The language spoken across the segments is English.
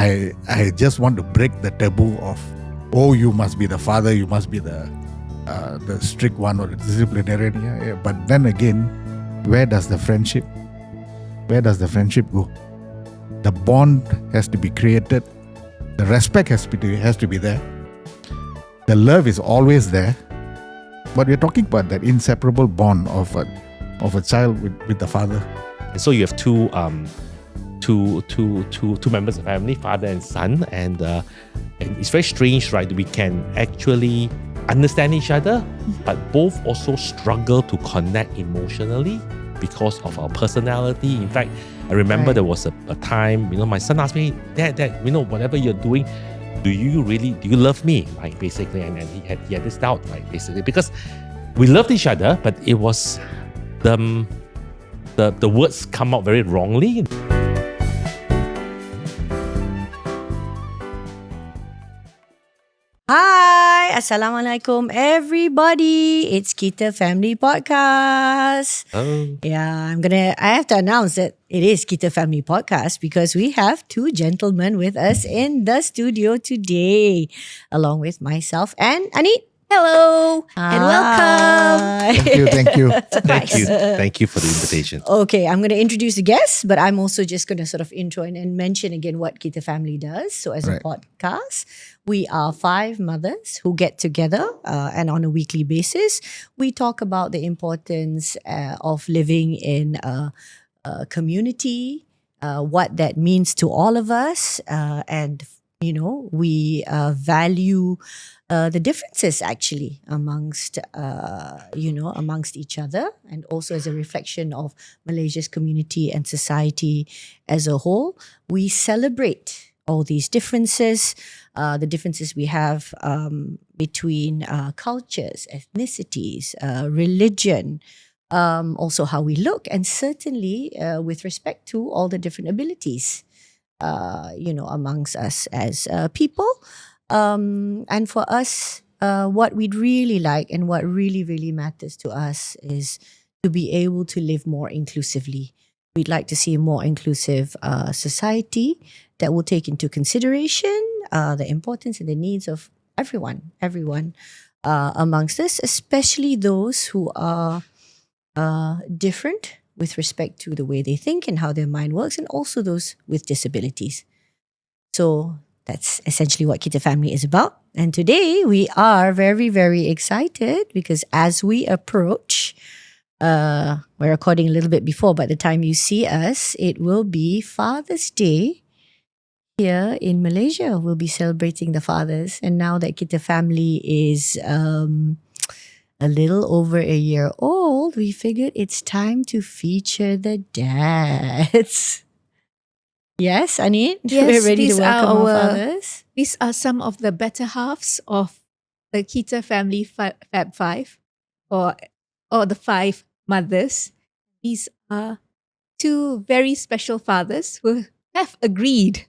I just want to break the taboo of, oh, you must be the father, you must be the strict one or the disciplinarian. Yeah. But then again, where does the friendship go? The bond has to be created. The respect has to be there. The love is always there. But we're talking about that inseparable bond of a child with the father. And so you have two members of the family, father and son, and it's very strange, right? We can actually understand each other, but both also struggle to connect emotionally because of our personality. In fact, I remember there was a time, my son asked me, Dad, whatever you're doing, do you love me? Like, basically, and he had this doubt, like, basically, because we loved each other, but it was the words come out very wrongly. Hi, Assalamualaikum everybody. It's Kita Family Podcast. Oh. Yeah, I have to announce that it is Kita Family Podcast because we have two gentlemen with us in the studio today, along with myself and Anit. Hello and welcome. Thank you. Thank you for the invitation. Okay, I'm going to introduce the guests, but I'm also just going to sort of intro and mention again what Kita Family does. So as a podcast, we are 5 mothers who get together and on a weekly basis, we talk about the importance of living in a community, what that means to all of us, and we value the differences actually amongst each other, and also as a reflection of Malaysia's community and society as a whole. We celebrate all these differences, the differences we have between cultures, ethnicities, religion, also how we look, and certainly with respect to all the different abilities amongst us as people. And for us, what we'd really like and what really, really matters to us is to be able to live more inclusively. We'd like to see a more inclusive society that will take into consideration the importance and the needs of everyone amongst us, especially those who are different with respect to the way they think and how their mind works, and also those with disabilities. So that's essentially what Kita Family is about. And today we are very, very excited because as we approach, we're recording a little bit before, by the time you see us, it will be Father's Day here in Malaysia. We'll be celebrating the fathers. And now that Kita Family is a little over a year old, we figured it's time to feature the dads. Yes, Anit? Yes, we're ready to welcome our fathers. These are some of the better halves of the Kita Family Fab 5 or the 5 mothers. These are 2 very special fathers who have agreed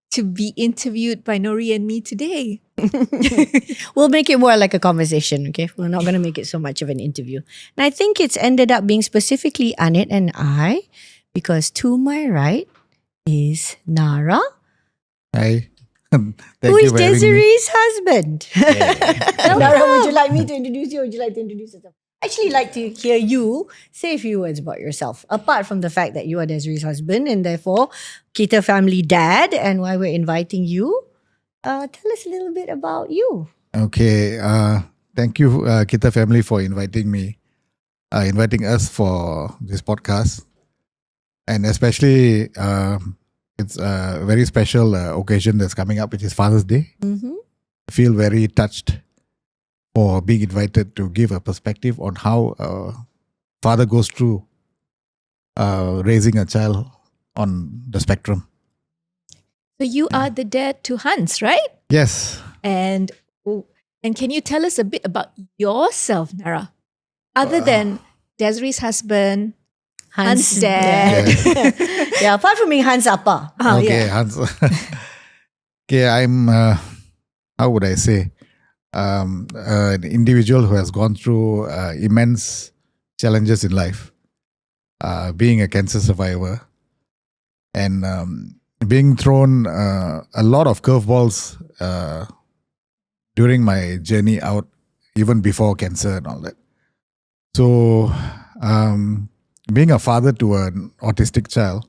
to be interviewed by Nori and me today. We'll make it more like a conversation, okay? We're not going to make it so much of an interview. And I think it's ended up being specifically Anit and I, because to my right is Nara. Hi. Who is Desiree's husband. Yeah. Nara, would you like me to introduce you or would you like to introduce yourself? I'd actually like to hear you say a few words about yourself, apart from the fact that you are Desiree's husband and therefore Kita Family dad, and why we're inviting you. Tell us a little bit about you. Okay. Thank you, Kita Family, for inviting us for this podcast. And especially, it's a very special occasion that's coming up, which is Father's Day. Mm-hmm. I feel very touched for being invited to give a perspective on how a father goes through raising a child on the spectrum. So you are the dad to Hans, right? Yes. And can you tell us a bit about yourself, Nara? Other than Desiree's husband, Hans' dad. Yeah, apart from being Hans Appa. Okay, Hans. Okay, I'm, how would I say, an individual who has gone through immense challenges in life, being a cancer survivor. And being thrown a lot of curveballs during my journey out, even before cancer and all that. So, being a father to an autistic child,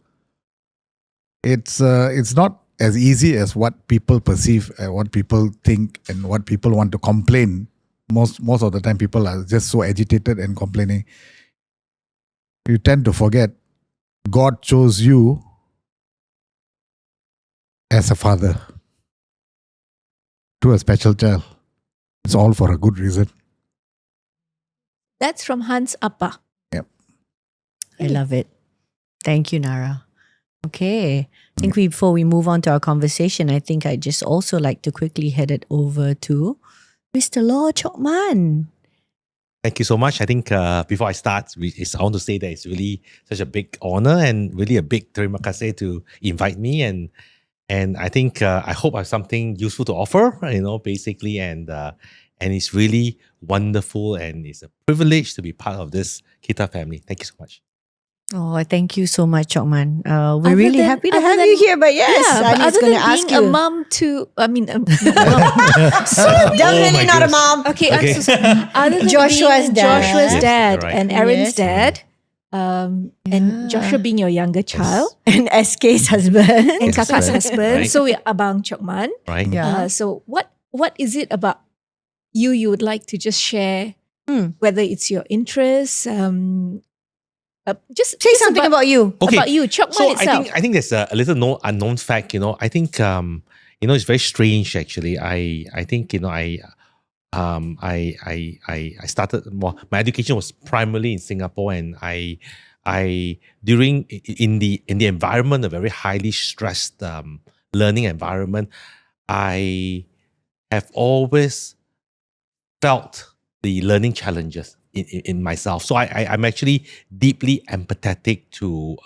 it's not as easy as what people perceive, what people think, and what people want to complain. Most of the time, people are just so agitated and complaining. You tend to forget God chose you as a father to a special child. It's all for a good reason. That's from Hans Appa. Yep. I love it. Thank you, Nara. Okay. I think before we move on to our conversation, I think I'd just also like to quickly head it over to Mr. Nara Cheok Maan. Thank you so much. I think before I start, I want to say that it's really such a big honor and really a big terima kasih to invite me. And I think I hope I have something useful to offer, basically. And it's really wonderful and it's a privilege to be part of this Kita family. Thank you so much. Oh, thank you so much, Cheok Maan. We're Other really than- happy to other have than- you here. But yes, yeah, but Anit's other going to than ask being you. a mom to, Definitely my not a goodness. mom. okay, Okay. I'm so sorry. Other than Joshua's being dad. Joshua's Yes, dad you're right. and Aaron's Yes. dad, and Joshua being your younger child, And SK's husband. and Yes, Kaka's right. husband. Right. So we're Abang Cheok Maan. Right? Yeah. So what is it about you would like to just share? Whether it's your interests, just Say something about you. Okay. about you, Cheok Maan So itself. I think there's a little unknown fact. I think it's very strange actually. I think I started my education was primarily in Singapore, and I during in the environment, a very highly stressed learning environment, I have always felt the learning challenges in myself. So I'm actually deeply empathetic to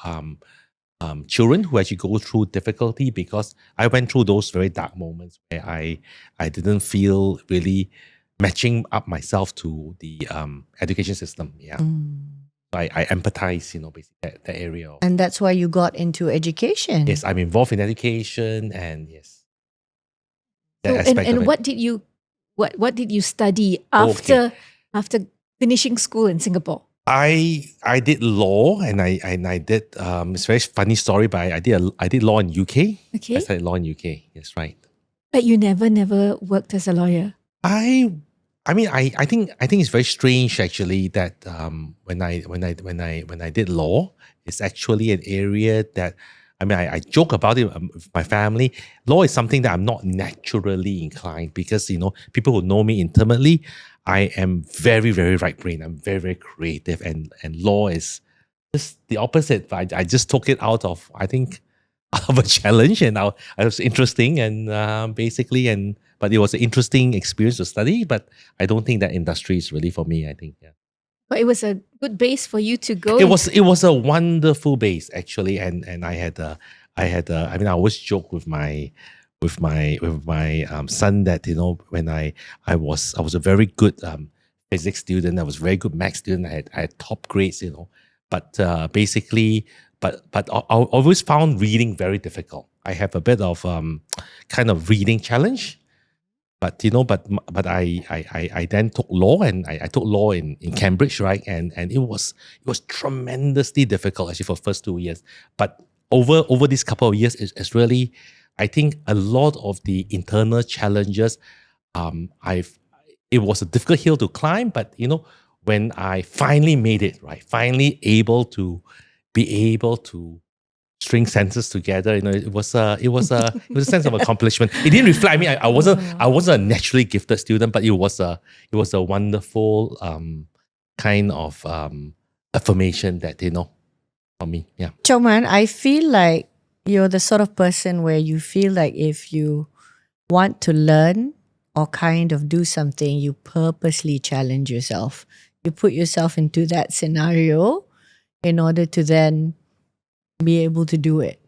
children who actually go through difficulty, because I went through those very dark moments where I didn't feel really matching up myself to the education system. Yeah. I empathize, basically that area. And that's why you got into education. Yes, I'm involved in education, and yes. So, That aspect of and it. what did you study Okay. after finishing school in Singapore? I did law, and I did it's a very funny story, but I did law in UK. Okay, I studied law in UK. Yes, right. but you never worked as a lawyer. I think it's very strange actually that when I did law, it's actually an area that I joke about it with my family. Law is something that I'm not naturally inclined, because people who know me intimately, I am very, very right brain. I'm very, very creative, and law is just the opposite. But I just took it out of, I think, out of a challenge, and it was interesting, and but it was an interesting experience to study. But I don't think that industry is really for me. I think, yeah. But it was a good base for you to go. It was a wonderful base actually, and I always joke with my son that when I was a very good physics student, I was a very good math student, I had top grades, but basically but I always found reading very difficult. I have a bit of kind of reading challenge. But I then took law, and I took law in Cambridge, right? And it was tremendously difficult actually for the first 2 years. But over these couple of years, it's really, I think, a lot of the internal challenges. It was a difficult hill to climb, but when I finally made it, right, finally be able to string sentences together, it was a sense of accomplishment. It didn't reflect me. I wasn't a naturally gifted student, but it was a wonderful kind of affirmation that for me. Yeah. Cheok Maan, I feel like you're the sort of person where you feel like if you want to learn or kind of do something, you purposely challenge yourself. You put yourself into that scenario in order to then be able to do it.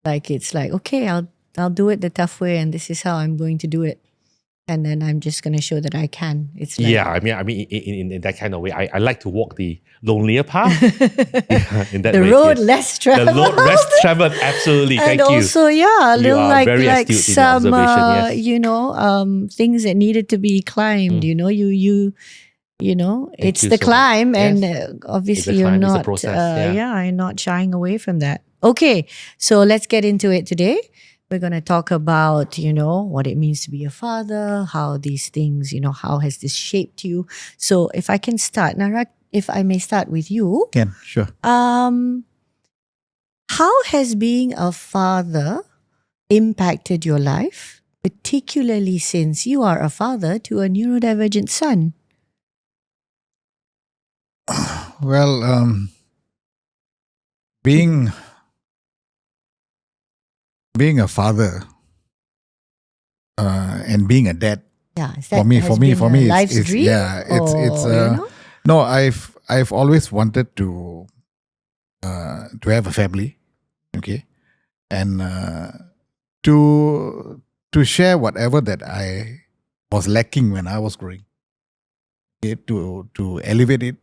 Like it's like, okay, I'll do it the tough way, and this is how I'm going to do it. and then I'm just going to show that I can. It's like, Yeah, I mean, in that kind of way, I like to walk the lonelier path. Yeah, in that the way, road yes. less The traveled. road less traveled, absolutely. And Thank you. also, yeah, a You little are like very like astute in your some observation, yes. things that needed to be climbed. Mm. Thank It's you the so much. climb, and Yes. obviously It's a you're climb, it's a not. process, yeah. I'm not shying away from that. Okay, so let's get into it today. We're going to talk about, what it means to be a father, how these things, how has this shaped you. So if I can start, Nara, if I may start with you. Can, sure. How has being a father impacted your life, particularly since you are a father to a neurodivergent son? Well, being a father and being a dad, Yeah, is for that me, has for me, been for a me, life's it's dream? yeah, it's Or, no, I've always wanted to have a family, okay, and to share whatever that I was lacking when I was growing, okay, to elevate it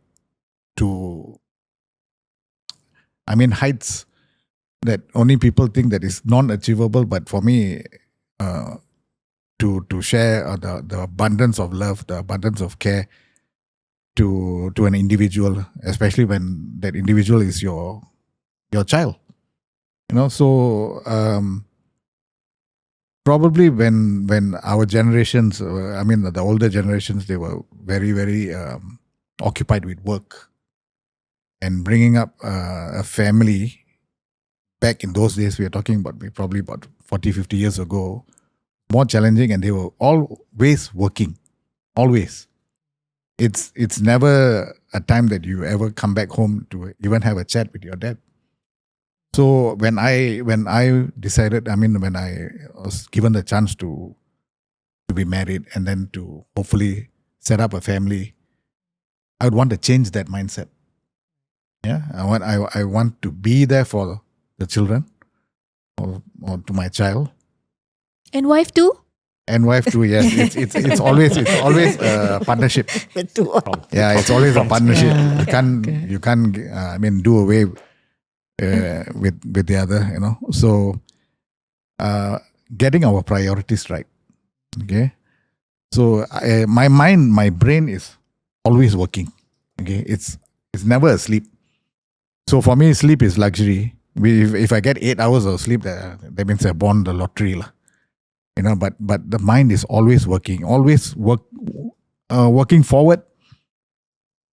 to, heights that only people think that is non-achievable, but for me, to share the abundance of love, the abundance of care to an individual, especially when that individual is your child. So probably when our generations, the older generations, they were very, very occupied with work and bringing up a family. Back in those days, we are talking about probably about 40, 50 years ago, more challenging, and they were always working, always. It's never a time that you ever come back home to even have a chat with your dad. So when I decided, when I was given the chance to be married and then to hopefully set up a family, I would want to change that mindset. Yeah, I want to be there for the children or to my child. And wife too? And wife too, yes. It's always a partnership. Yeah, it's always a partnership. Yeah. You can't do away with the other. So getting our priorities right. Okay. So my brain is always working. Okay, it's never asleep. So for me, sleep is luxury. If I get 8 hours of sleep, that means I won the lottery lah. But the mind is always working, working forward,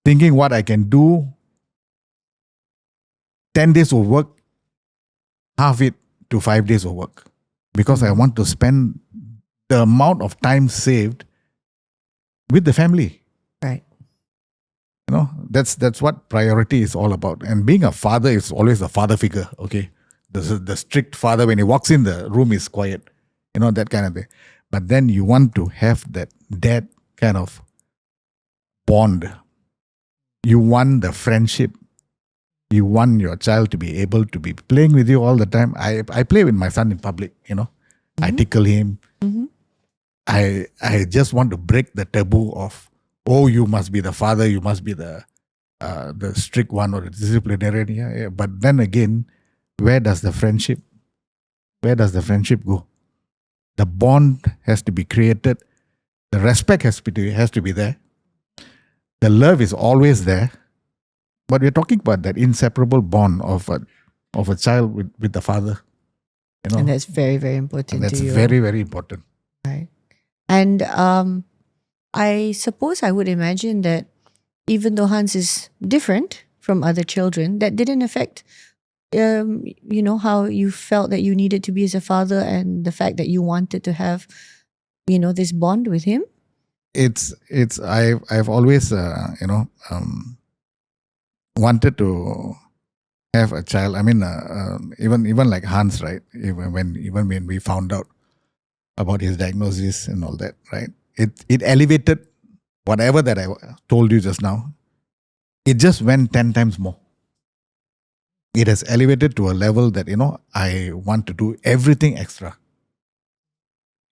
thinking what I can do. 10 days of work, half it to 5 days of work, because I want to spend the amount of time saved with the family. Right. That's what priority is all about. And being a father is always a father figure. Okay, the strict father, when he walks in, the room is quiet. That kind of thing. But then you want to have that dad kind of bond. You want the friendship. You want your child to be able to be playing with you all the time. I play with my son in public. I tickle him. Mm-hmm. I just want to break the taboo of, oh, you must be the father, you must be the strict one or the disciplinarian. Yeah. But then again, where does the friendship go? The bond has to be created. The respect has to be there. The love is always there. But we're talking about that inseparable bond of a child with the father. And that's very, very important That's to you. very, very important. Right. And I suppose I would imagine that even though Hans is different from other children, that didn't affect how you felt that you needed to be as a father, and the fact that you wanted to have this bond with him. I've always wanted to have a child. Even like Hans, right? Even when we found out about his diagnosis and all that, right? It elevated whatever that I told you just now. It just went 10 times more. It has elevated to a level that, I want to do everything extra.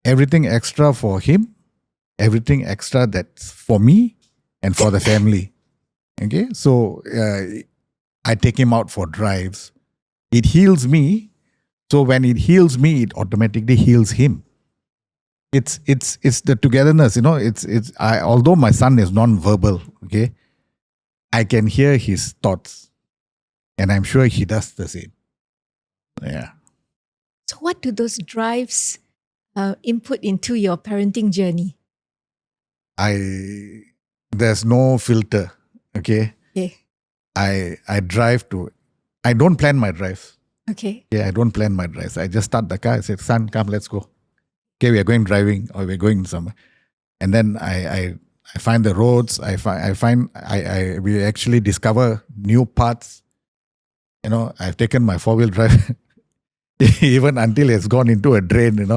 Everything extra for him, everything extra that's for me and for the family. Okay, so I take him out for drives. It heals me. So when it heals me, it automatically heals him. It's the togetherness, although my son is non-verbal, okay, I can hear his thoughts, and I'm sure he does the same. Yeah. So, what do those drives input into your parenting journey? There's no filter, okay. Okay. I drive to. I don't plan my drives. Okay. Yeah, I don't plan my drives. I just start the car. I say, son, come, let's go. Okay, we are going driving, or we're going somewhere, and then I find the roads. We actually discover new parts. I've taken my 4-wheel drive even until it's gone into a drain. With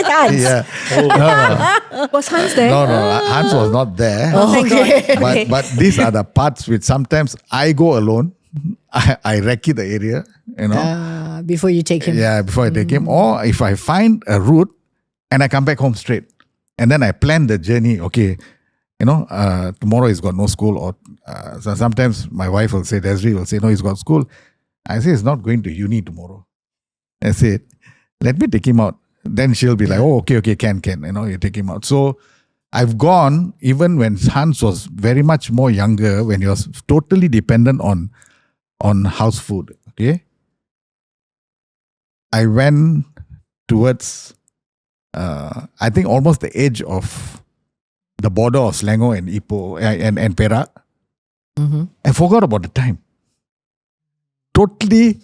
Hans. Yeah. No. Was Hans there? No, Hans was not there. Oh, thank God. But these are the parts which sometimes I go alone. I recce the area, Before you take him. Yeah, before I take him. Or if I find a route and I come back home straight. And then I plan the journey. Okay, tomorrow he's got no school. Or so sometimes my wife will say, Desiree will say, no, he's got school. I say, he's not going to uni tomorrow. I say, let me take him out. Then she'll be like, oh, okay, can. You take him out. So I've gone, even when Hans was very much more younger, when he was totally dependent on house food, okay? I went towards, I think almost the edge of the border of Selangor and Ipoh and Perak. Mm-hmm. I forgot about the time. Totally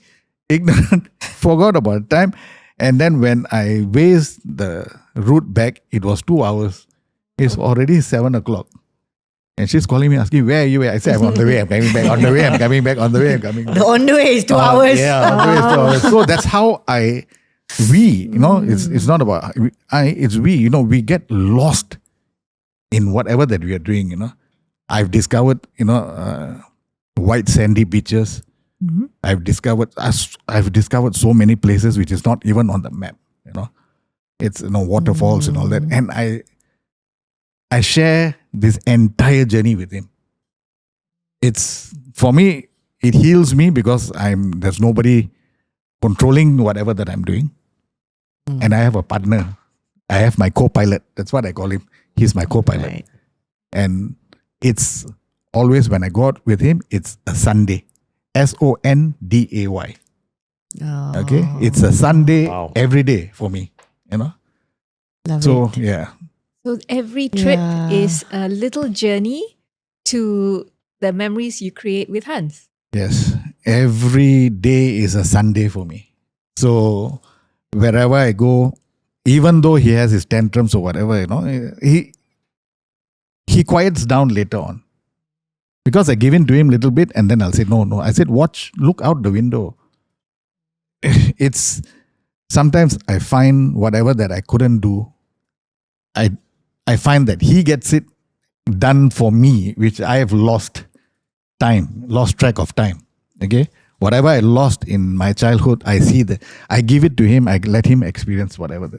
ignorant, forgot about the time. And then when I raised the route back, it was 2 hours. It's already 7 o'clock. And she's calling me, asking, where are you? I said, I'm on the way, I'm coming back. On the way, I'm coming back. On the way, I'm coming back. The on the way is 2 hours. Yeah, on the way is 2 hours. So that's how it's not about, it's we, we get lost in whatever that we are doing, I've discovered, white sandy beaches. Mm-hmm. I've discovered so many places which is not even on the map, It's, waterfalls and all that. And I share this entire journey with him. It's, for me, it heals me because there's nobody controlling whatever that I'm doing. And I have a partner. I have my co-pilot. That's what I call him. He's my co-pilot. Right. And it's always when I go out with him, it's a Sunday. Sonday. Oh, Okay? It's a Sunday Wow. every day for me. love So, it. yeah. So every trip Yeah. is a little journey to the memories you create with Hans. Yes. Every day is a Sunday for me. So, wherever I go, even though he has his tantrums or whatever, he quiets down later on. Because I give in to him a little bit and then I'll say, no. I said, look out the window. It's, sometimes I find whatever that I couldn't do, I find that he gets it done for me, which I have lost track of time. Okay? Whatever I lost in my childhood, I see that. I give it to him, I let him experience whatever,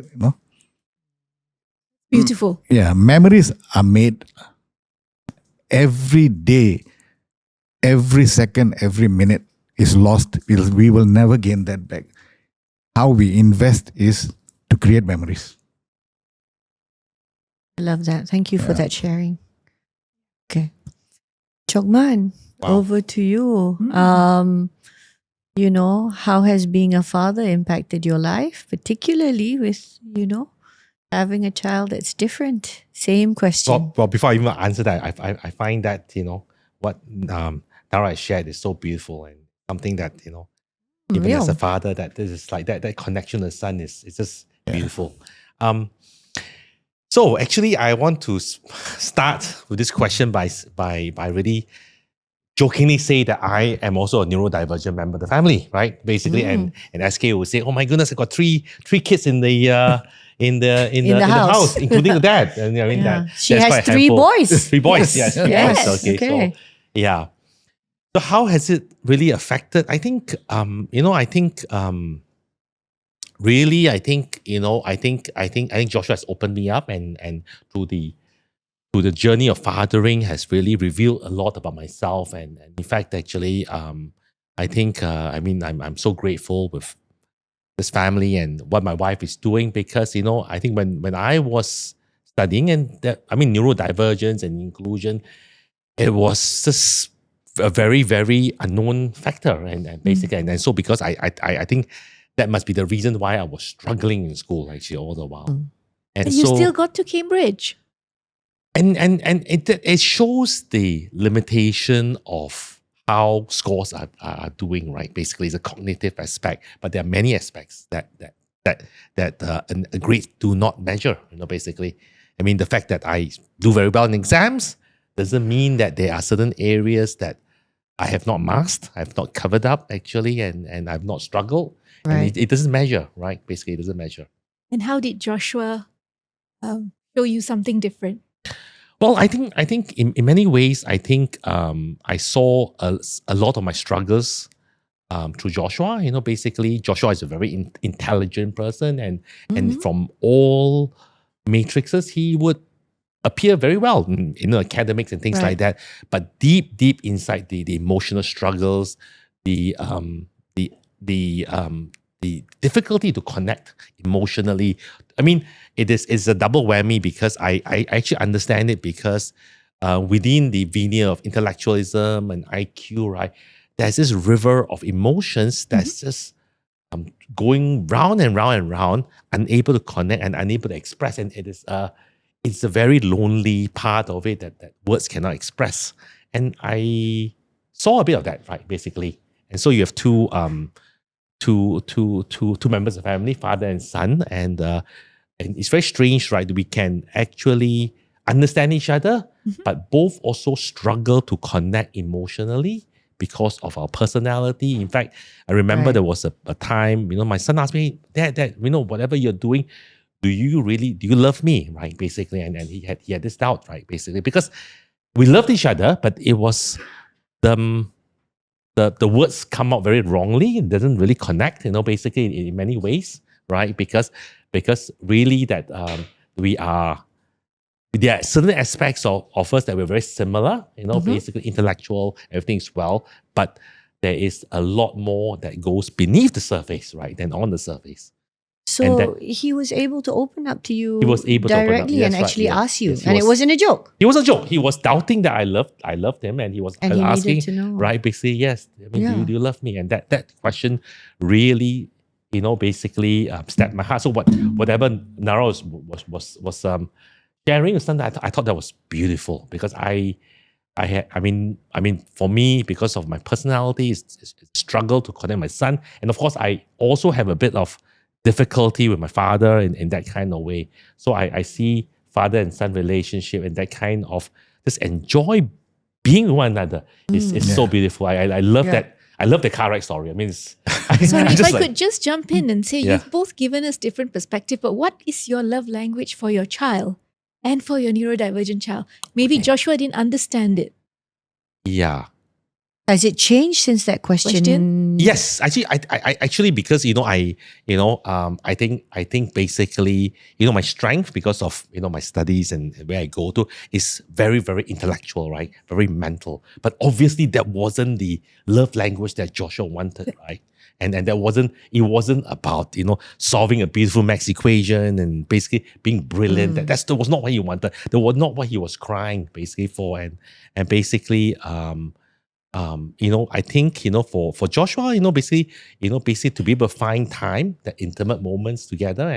Beautiful. Yeah, memories are made every day, every second, every minute is lost. We will never gain that back. How we invest is to create memories. I love that. Thank you for that sharing. Okay. Cheok Maan, Wow. over to you. How has being a father impacted your life, particularly with, having a child that's different? Same question. Well, before I even answer that, I find that, what Nara shared is so beautiful and something that, even Real. as a father, that this is like that connection with the son is just beautiful. So actually, I want to start with this question by really jokingly say that I am also a neurodivergent member of the family, right? Basically, and SK will say, "Oh my goodness, I got three kids in the house, including the dad." And I mean She that's has quite a 3 handful. boys. 3 boys, yes. 3 Yes. boys. Okay, Okay. so yeah. So how has it really affected? I think really, I think Joshua has opened me up, and through the journey of fathering has really revealed a lot about myself. And in fact, actually, I think I'm so grateful with this family and what my wife is doing, because I think when I was studying, and neurodivergence and inclusion, it was just a very, very unknown factor, and basically, and so because I think that must be the reason why I was struggling in school actually all the while. And And you so, still got to Cambridge. and it shows the limitation of how scores are doing, right? Basically, it's a cognitive aspect, but there are many aspects that a grades do not measure. Basically, the fact that I do very well in exams doesn't mean that there are certain areas that I have not masked, I have not covered up actually, and I've not struggled. Right. And it doesn't measure, right? Basically, it doesn't measure. And how did Joshua show you something different? Well, I think in many ways, I think I saw a lot of my struggles through Joshua. Basically, Joshua is a very intelligent person, and from all matrices, he would appear very well in academics and things like that. But deep inside, the emotional struggles, the difficulty to connect emotionally. It's a double whammy, because I actually understand it, because within the veneer of intellectualism and IQ, right, there's this river of emotions that's just going round and round and round, unable to connect and unable to express. And it's a very lonely part of it that words cannot express. And I saw a bit of that, right, basically. And so you have two members of the family, father and son, and it's very strange, right? We can actually understand each other, but both also struggle to connect emotionally because of our personality. In fact, I remember there was a time, my son asked me, Dad, whatever you're doing, do you love me, right? Basically, and he had this doubt, right? Basically, because we loved each other, but it was the words come out very wrongly. It doesn't really connect, basically in many ways, right? Because really that there are certain aspects of us that we're very similar, basically intellectual, everything's well, but there is a lot more that goes beneath the surface, right, than on the surface. So he was able to open up to you He was able directly to open up. and Yes, actually right, yeah. ask you. Yes, And it wasn't a joke. It was a joke. He was doubting that I loved him, and he was And he asking, needed to know. right? Basically, yes. Do you love me? And that question really, basically stabbed my heart. So whatever Nara was sharing with something, I thought that was beautiful, because for me, because of my personality, it's struggle to connect my son, and of course, I also have a bit of difficulty with my father in that kind of way. So I see father and son relationship and that kind of just enjoy being with one another. It's so beautiful. I love that. I love the car ride story. Sorry, if I could just jump in and say, Yeah. you've both given us different perspective, but what is your love language for your child and for your neurodivergent child? Maybe Joshua didn't understand it. Yeah. Has it changed since that question? Yes, actually, I actually, because I think basically, my strength, because of my studies and where I go to, is very, very intellectual, right? Very mental. But obviously, that wasn't the love language that Joshua wanted, right? And it wasn't about solving a beautiful maths equation and basically being brilliant. That was not what he wanted. That was not what he was crying basically for. And basically, I think, for Joshua, basically to be able to find time, that intimate moments together,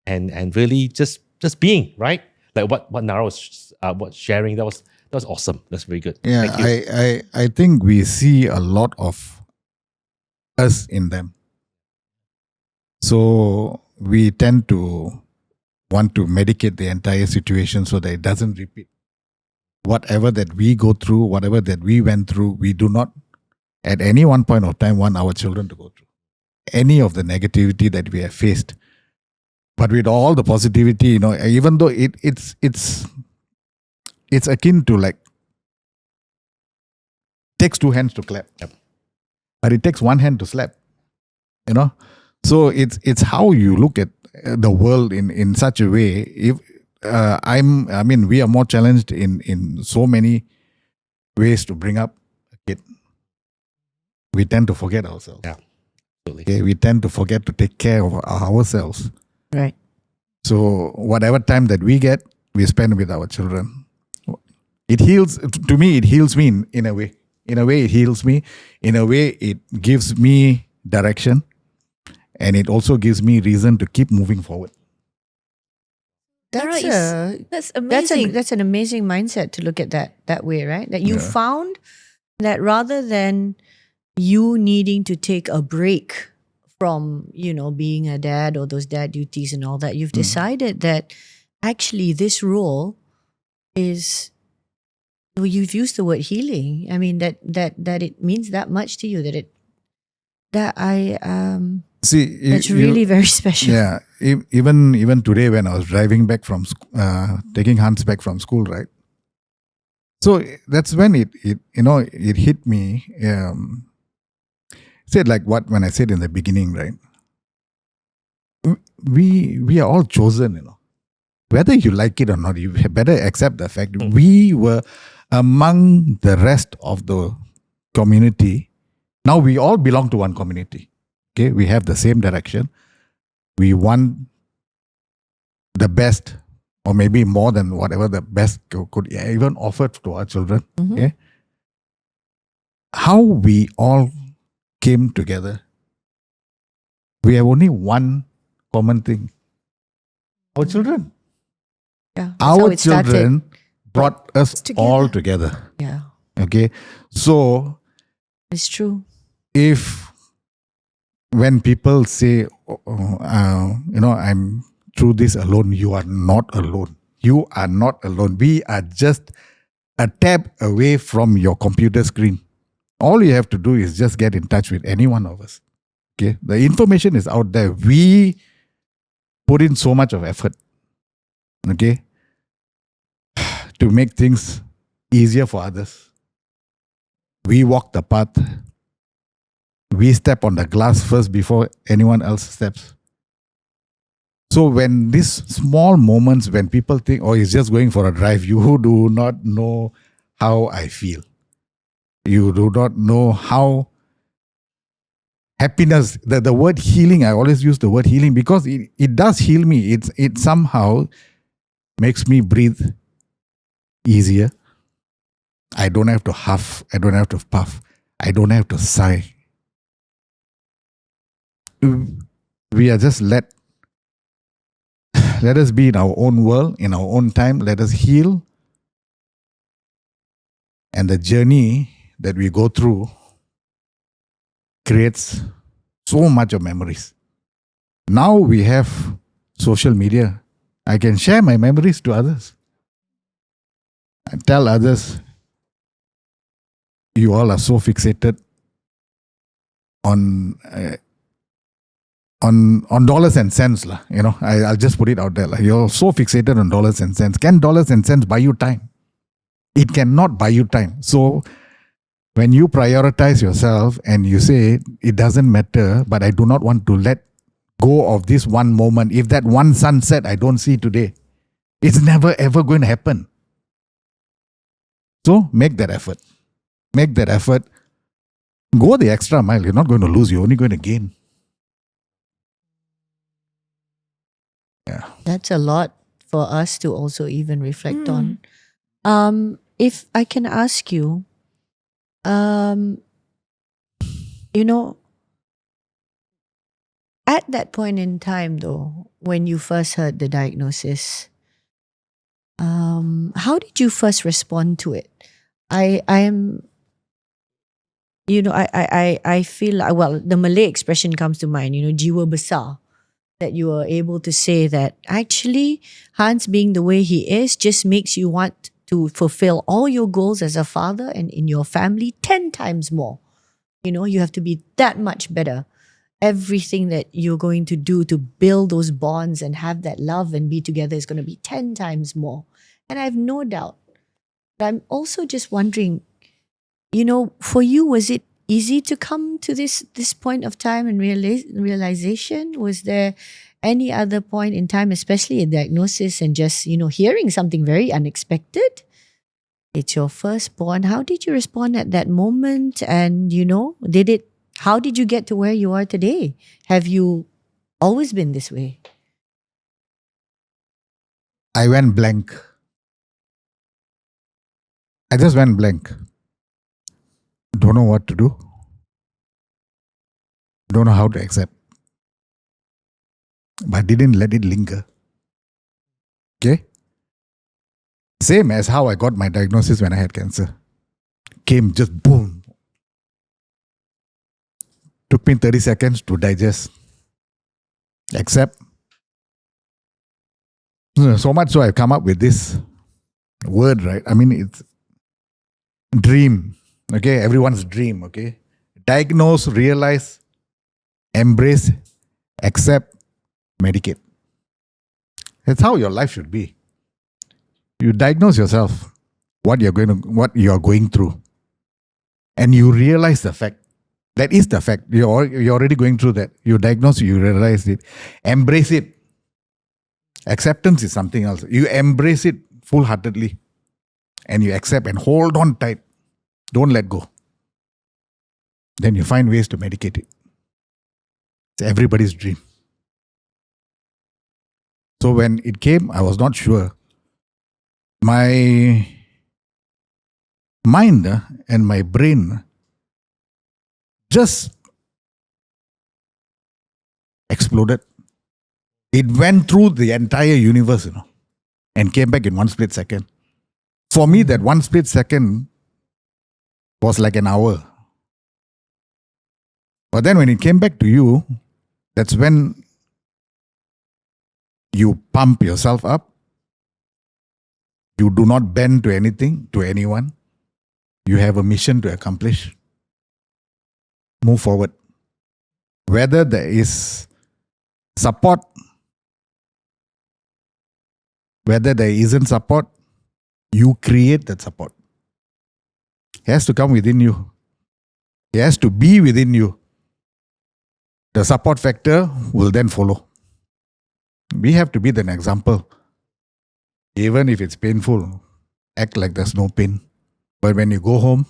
and really just being, right? Like what Nara was sharing, that was awesome. That's very good. Yeah, Thank you. I think we see a lot of us in them. So we tend to want to medicate the entire situation so that it doesn't repeat. Whatever that we go through, whatever that we went through, we do not at any one point of time want our children to go through any of the negativity that we have faced. But with all the positivity, even though it's akin to like, takes two hands to clap. Yep. But it takes one hand to slap. So it's how you look at the world in such a way. If we are more challenged in so many ways to bring up a kid. We tend to forget ourselves. Yeah, absolutely. Okay, we tend to forget to take care of ourselves. Right. So whatever time that we get, we spend with our children. It heals. To me, it heals me in a way. In a way, it heals me. In a way, it gives me direction. And it also gives me reason to keep moving forward. That's That's amazing. that's an amazing mindset to look at that way, right? That you Yeah. found that rather than you needing to take a break from, being a dad or those dad duties and all that, you've decided that actually this role is, well, you've used the word healing. I mean, that it means that much to you, See, that's really very special. Yeah, even today when I was driving back from taking Hans back from school, right? So that's when it hit me. Said like what when I said in the beginning, right? We are all chosen, whether you like it or not. You better accept the fact we were among the rest of the community. Now we all belong to one community. Okay, we have the same direction. We want the best, or maybe more than whatever the best could even offer to our children. Okay, how we all came together. We have only one common thing: our children. Yeah, that's how Our it started. children brought us together. all together. Yeah, Okay, so it's true. if when people say, I'm through this alone, you are not alone. You are not alone. We are just a tab away from your computer screen. All you have to do is just get in touch with any one of us. Okay, the information is out there. We put in so much of effort, okay, to make things easier for others. We walk the path. We step on the glass first before anyone else steps. So when these small moments, when people think, oh, he's just going for a drive, you do not know how I feel. You do not know how happiness, the word healing, I always use the word healing because it does heal me. It somehow makes me breathe easier. I don't have to huff. I don't have to puff. I don't have to sigh. We are just let us be in our own world, in our own time. Let us heal. And the journey that we go through creates so much of memories. Now we have social media. I can share my memories to others. I tell others, you all are so fixated on dollars and cents. I'll just put it out there. You're so fixated on dollars and cents. Can dollars and cents buy you time? It cannot buy you time. So when you prioritize yourself and you say, it doesn't matter, but I do not want to let go of this one moment. If that one sunset I don't see today, it's never ever going to happen. So make that effort. Make that effort. Go the extra mile. You're not going to lose. You're only going to gain. Yeah. That's a lot for us to also even reflect on. If I can ask you, at that point in time though, when you first heard the diagnosis, how did you first respond to it? I feel like, well, the Malay expression comes to mind, jiwa besar. That you are able to say that actually Hans being the way he is just makes you want to fulfill all your goals as a father and in your family 10 times more. You have to be that much better. Everything that you're going to do to build those bonds and have that love and be together is going to be 10 times more. And I have no doubt. But I'm also just wondering, for you, was it easy to come to this point of time and realization? Was there any other point in time, especially a diagnosis and just, hearing something very unexpected? It's your firstborn. How did you respond at that moment? And, how did you get to where you are today? Have you always been this way? I went blank. I just went blank. Don't know what to do. Don't know how to accept. But didn't let it linger. Okay? Same as how I got my diagnosis when I had cancer. Came just boom. Took me 30 seconds to digest. Accept. So much so I've come up with this word, right? I mean, it's dream. Okay? Everyone's dream, okay? Diagnose, realize, embrace, accept, medicate. That's how your life should be. You diagnose yourself, what you are going through, and you realize the fact. That is the fact. You're already going through that. You diagnose, you realize it, embrace it. Acceptance is something else. You embrace it full-heartedly, and you accept and hold on tight. Don't let go. Then you find ways to medicate it. It's everybody's dream. So when it came, I was not sure. My mind and my brain just exploded. It went through the entire universe, and came back in one split second. For me, that one split second was like an hour. But then when it came back to you, that's when you pump yourself up. You do not bend to anything, to anyone. You have a mission to accomplish. Move forward. Whether there is support, whether there isn't support, you create that support. It has to come within you. It has to be within you. The support factor will then follow. We have to be an example. Even if it's painful, act like there's no pain. But when you go home,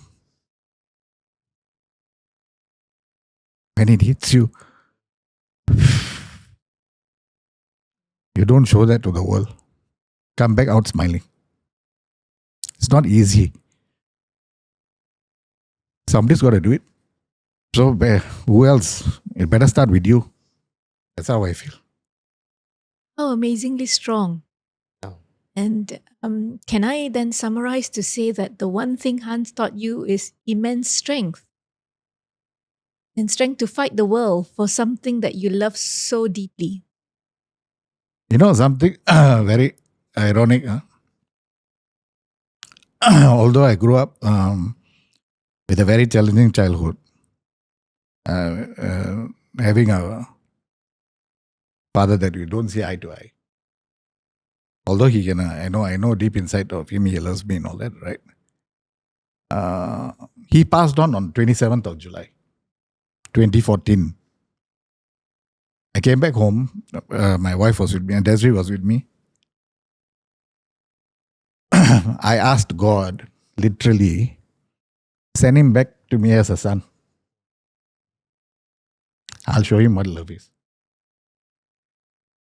when it hits you, you don't show that to the world. Come back out smiling. It's not easy. Somebody's got to do it. So who else? It better start with you. That's how I feel. Oh, amazingly strong. Oh. And can I then summarize to say that the one thing Hans taught you is immense strength? And strength to fight the world for something that you love so deeply. Something very ironic. Although I grew up with a very challenging childhood, having a father that you don't see eye to eye. Although he can, I know deep inside of him he loves me and all that, right? He passed on 27th of July, 2014. I came back home. My wife was with me and Desiree was with me. I asked God, literally, send him back to me as a son. I'll show him what love is.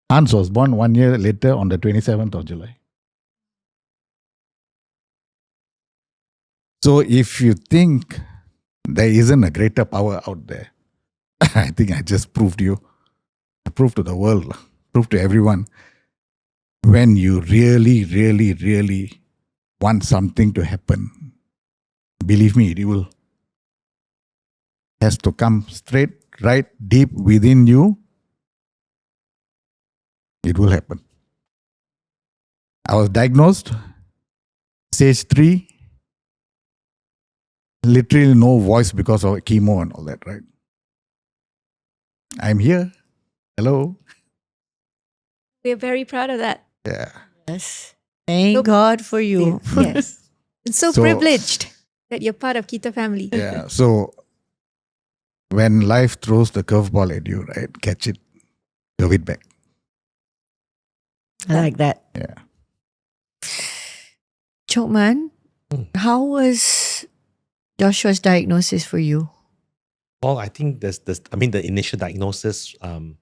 Hans was born 1 year later on the 27th of July. So if you think there isn't a greater power out there, I think I just proved you. I proved to the world, proved to everyone. When you really, really, really want something to happen, believe me, it will. It has to come straight, right, deep within you. It will happen. I was diagnosed, stage 3, literally no voice because of chemo and all that, right? I'm here. Hello. We're very proud of that. Yeah. Yes. Thank God for you. Yes. It's so So- privileged that you're part of Kita family. Yeah. So when life throws the curveball at you, right? Catch it, curve it back. I like that. Yeah. Cheok Maan, how was Joshua's diagnosis for you? Well, I think the initial diagnosis, when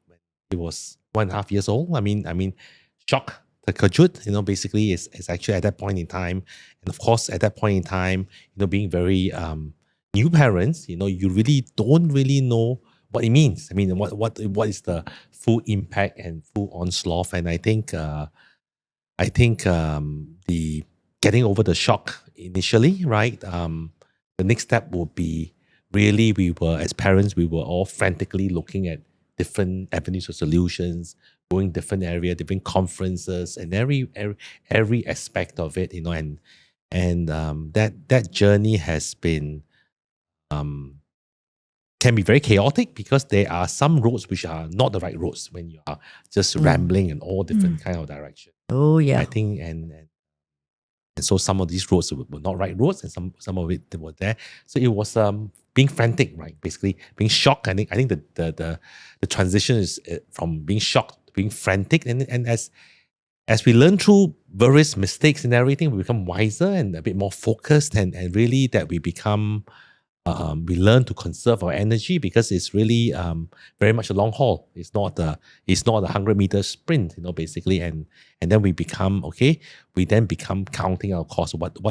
he was 1.5 years old. I mean, shock, terkejut, basically is actually at that point in time. And of course, at that point in time, being very new parents, you really don't really know what it means. I mean, what is the full impact and full onslaught? And I think the getting over the shock initially, right? The next step would be really, as parents, we were all frantically looking at different avenues of solutions, going different area, different conferences, and every aspect of it, and that journey has been can be very chaotic because there are some roads which are not the right roads when you are just rambling in all different kind of directions. Oh yeah. I think and so some of these roads were not right roads, and some of it were there. So it was being frantic, right? Basically being shocked. I think the transition is from being shocked to being frantic, and as we learn through various mistakes and everything, we become wiser and a bit more focused, and really that we become we learn to conserve our energy, because it's really very much a long haul. It's not a 100-meter sprint, basically. And then we become We then become counting our costs. What are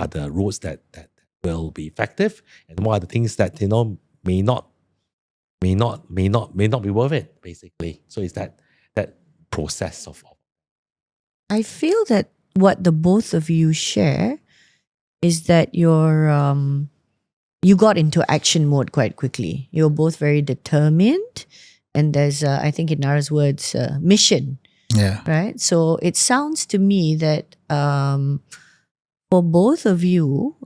the roads that will be effective, and what are the things that may not be worth it, basically. So it's that process of. I feel that what the both of you share is that you got into action mode quite quickly. You're both very determined, and there's, I think in Nara's words, mission. Yeah. Right? So it sounds to me that for both of you,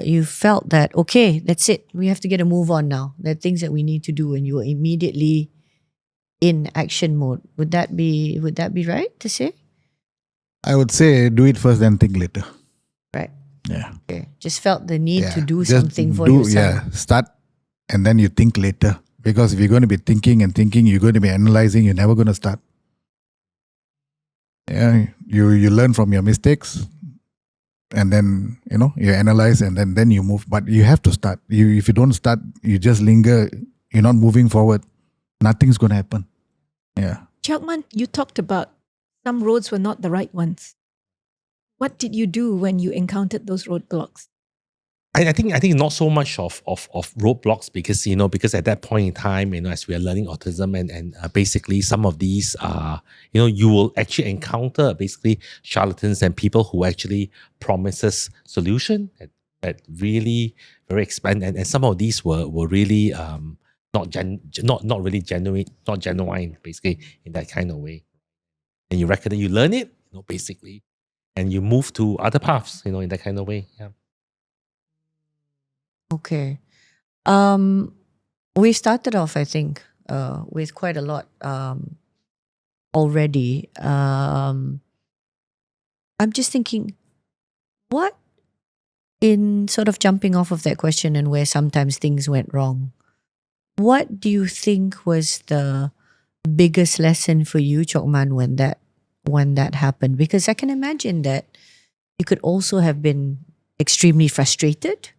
you felt that, okay, that's it. We have to get a move on now. There are things that we need to do, and you were immediately in action mode. Would that be right to say? I would say do it first, then think later. Right. Yeah. Okay. Just felt the need to do Just something for yourself. Yeah. Start and then you think later. Because if you're going to be thinking, you're going to be analyzing, you're never going to start. Yeah. You learn from your mistakes, and then you analyze, and then you move. But you have to start. If you don't start, you just linger. You're not moving forward. Nothing's going to happen. Yeah. Cheok Maan, you talked about some roads were not the right ones. What did you do when you encountered those roadblocks? I think not so much of roadblocks, because at that point in time, as we are learning autism, and basically some of these you will actually encounter basically charlatans and people who actually promises solution that really very expand, and some of these were really not really genuine, basically, in that kind of way. And you reckon that you learn it, basically, and you move to other paths, in that kind of way. Yeah. Okay. We started off, I think, with quite a lot already. I'm just thinking, what, in sort of jumping off of that question and where sometimes things went wrong, what do you think was the biggest lesson for you, Cheok Maan, when that happened? Because I can imagine that you could also have been extremely frustrated.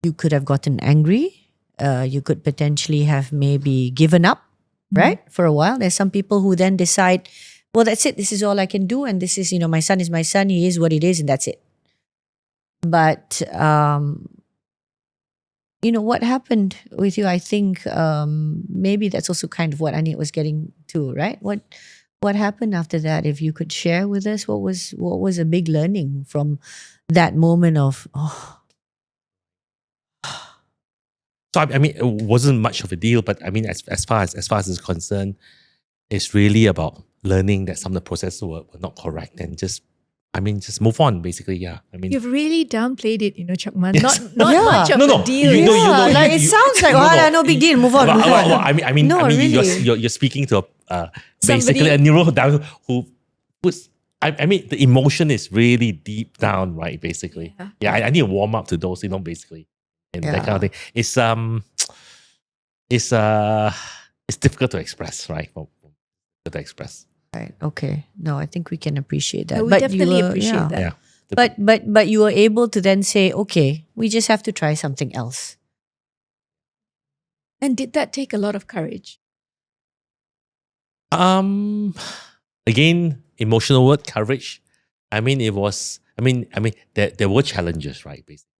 You could have gotten angry. You could potentially have maybe given up, right? For a while. There's some people who then decide, well, that's it. This is all I can do. And this is, my son is my son. He is what it is, and that's it. But, what happened with you, I think maybe that's also kind of what Anit was getting to, right? What happened after that? If you could share with us, what was a big learning from that moment of, So it wasn't much of a deal, but as far as it's concerned, it's really about learning that some of the processes were not correct, and just move on, basically. Yeah. You've really downplayed it, Cheok Maan. Yes. Not much of a deal. it sounds like, no big deal. Move on. You're speaking to basically a neurodivergent who puts. The emotion is really deep down, right? Basically, I need to warm up to those, basically. and that kind of thing. It's difficult to express, right? Difficult to express. Right. Okay. No, I think we can appreciate that. We But definitely you were, appreciate yeah. that. Yeah. But you were able to then say, okay, we just have to try something else. And did that take a lot of courage? Again, emotional word, courage. I mean, it was. I mean, there were challenges, right? Basically,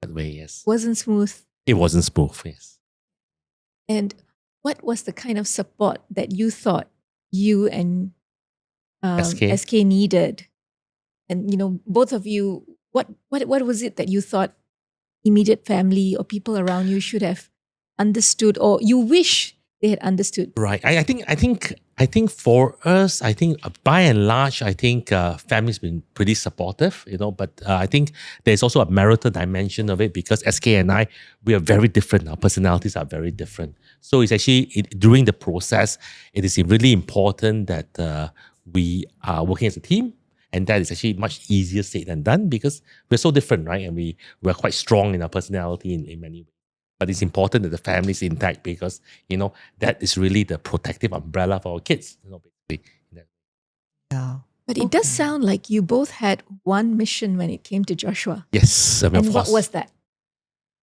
that way, yes. Wasn't smooth. It wasn't smooth, yes. And what was the kind of support that you thought you and SK needed? And both of you, what was it that you thought immediate family or people around you should have understood, or you wish they had understood? Right. I think for us, by and large, family's been pretty supportive, but I think there's also a marital dimension of it because SK and I, we are very different. Our personalities are very different. So it's actually, during the process, it is really important that we are working as a team. And that is actually much easier said than done because we're so different, right? And we're quite strong in our personality in many ways. But it's important that the family is intact because, that is really the protective umbrella for our kids, basically. Yeah. But it does sound like you both had one mission when it came to Joshua. Yes. I mean, and what was that?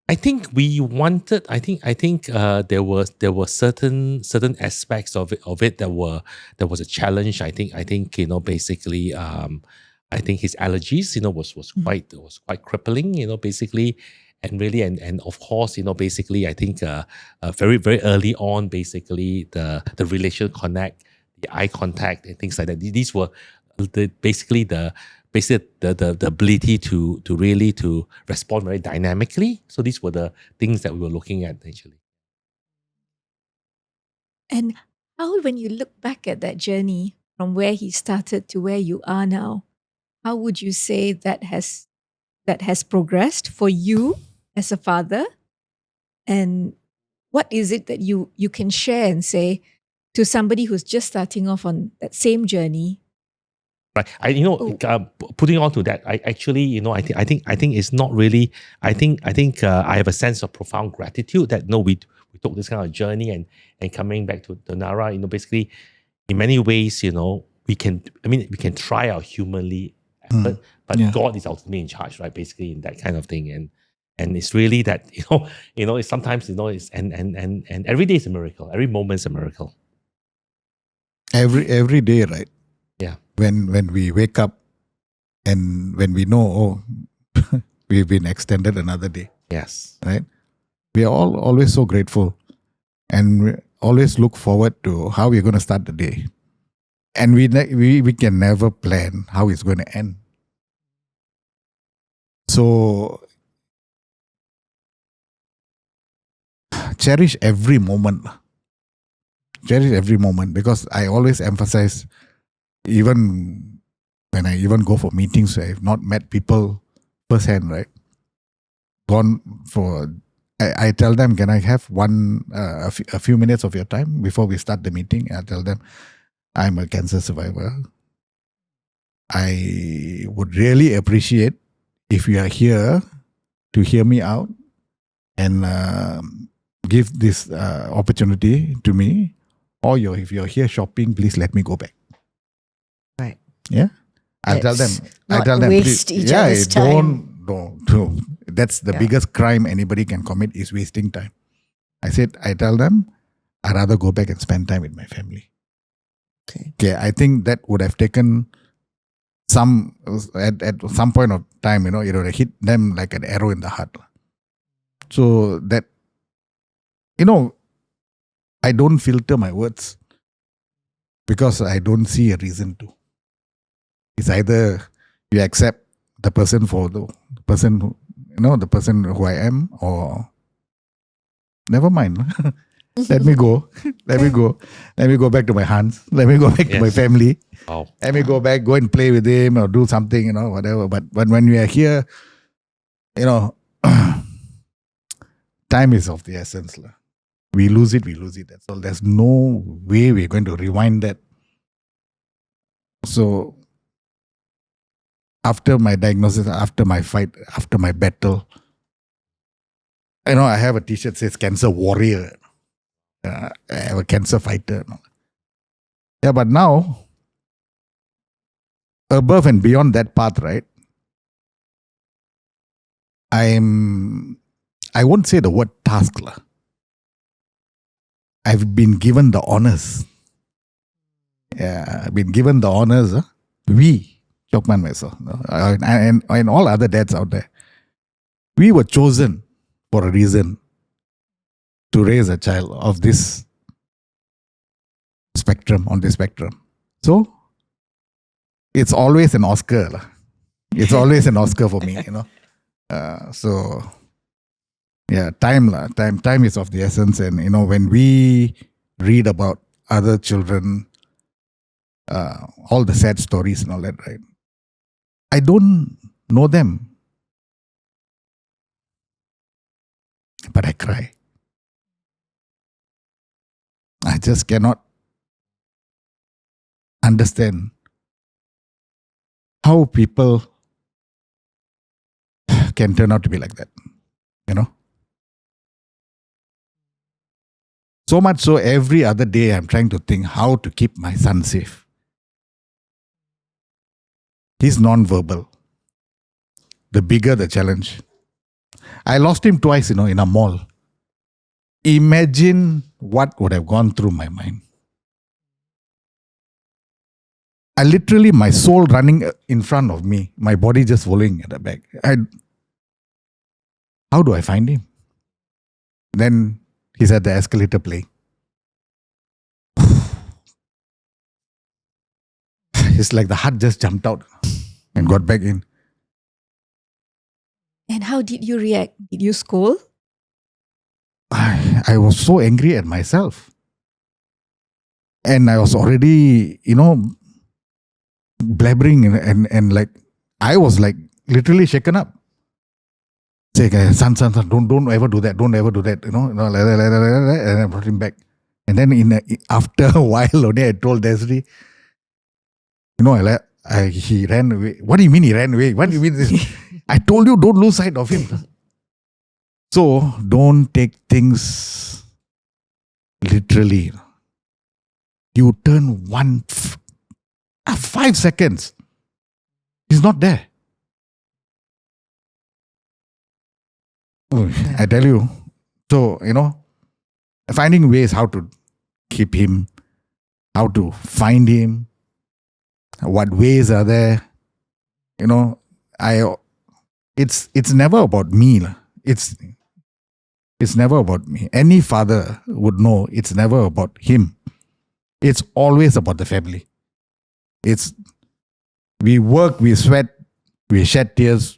I think we wanted. There were certain aspects of it that was a challenge. I think basically I think his allergies was quite crippling. Basically, and really and of course basically I think very very early on basically the relation connect, the eye contact and things like that. These were the ability to really to respond very dynamically. So these were the things that we were looking at actually. And how, when you look back at that journey from where he started to where you are now, how would you say that has progressed for you as a father? And what is it that you can share and say to somebody who's just starting off on that same journey? Right. Putting on to that, I actually, I think it's not really. I think I have a sense of profound gratitude that we took this kind of journey and coming back to Nara. Basically, in many ways, we can try our humanly effort, but God is ultimately in charge, right? Basically, in that kind of thing, and it's really that it's sometimes it's and every day is a miracle. Every moment is a miracle. Every day, right? Yeah. When we wake up and when we know, we've been extended another day. Yes. Right? We are always so grateful and we always look forward to how we're going to start the day. And we can never plan how it's going to end. So cherish every moment. Cherish every moment because I always emphasize, even when I even go for meetings where I've not met people firsthand, right? Gone for, I tell them, can I have a few minutes of your time before we start the meeting? I tell them, I'm a cancer survivor. I would really appreciate if you are here to hear me out and give this opportunity to me. Or if you're here shopping, please let me go back. Right. Yeah. I tell them, waste each other's time. Don't. That's the biggest crime anybody can commit is wasting time. I tell them, I'd rather go back and spend time with my family. Okay. I think that would have taken at some point of time, it would have hit them like an arrow in the heart. So that, I don't filter my words because I don't see a reason to. It's either you accept the person for the person who, the person who I am, or never mind. Let me go. Let me go back to my hands. Let me go back to my family. Oh. Let me go and play with him or do something, whatever. But when we are here, time is of the essence. We lose it. That's all. There's no way we're going to rewind that. So after my diagnosis, after my fight, after my battle, I have a t-shirt says cancer warrior. I have a cancer fighter. Yeah, but now, above and beyond that path, right? I won't say the word task. I've been given the honors. Yeah, I've been given the honors. We, Cheok Maan myself, and all other dads out there, we were chosen for a reason to raise a child of this spectrum, on this spectrum. So, it's always an Oscar. It's always an Oscar for me, So, yeah, time is of the essence. And, when we read about other children, all the sad stories and all that, right? I don't know them, but I cry. I just cannot understand how people can turn out to be like that, So much so, every other day I'm trying to think how to keep my son safe. He's non-verbal. The bigger the challenge. I lost him twice, in a mall. Imagine what would have gone through my mind. I literally, my soul running in front of me, my body just following at the back. How do I find him? Then he's at the escalator playing. It's like the heart just jumped out and got back in. And how did you react? Did you scold? I was so angry at myself. And I was already, blabbering and like, I was like literally shaken up. Say, son, don't ever do that. Don't ever do that. And I brought him back. And then after a while only I told Desiree, he ran away. What do you mean he ran away? What do you mean this? I told you don't lose sight of him. So don't take things literally. You turn 5 seconds. He's not there. I tell you. So, finding ways how to keep him, how to find him, what ways are there. It's never about me. It's never about me. Any father would know it's never about him. It's always about the family. We work, we sweat, we shed tears,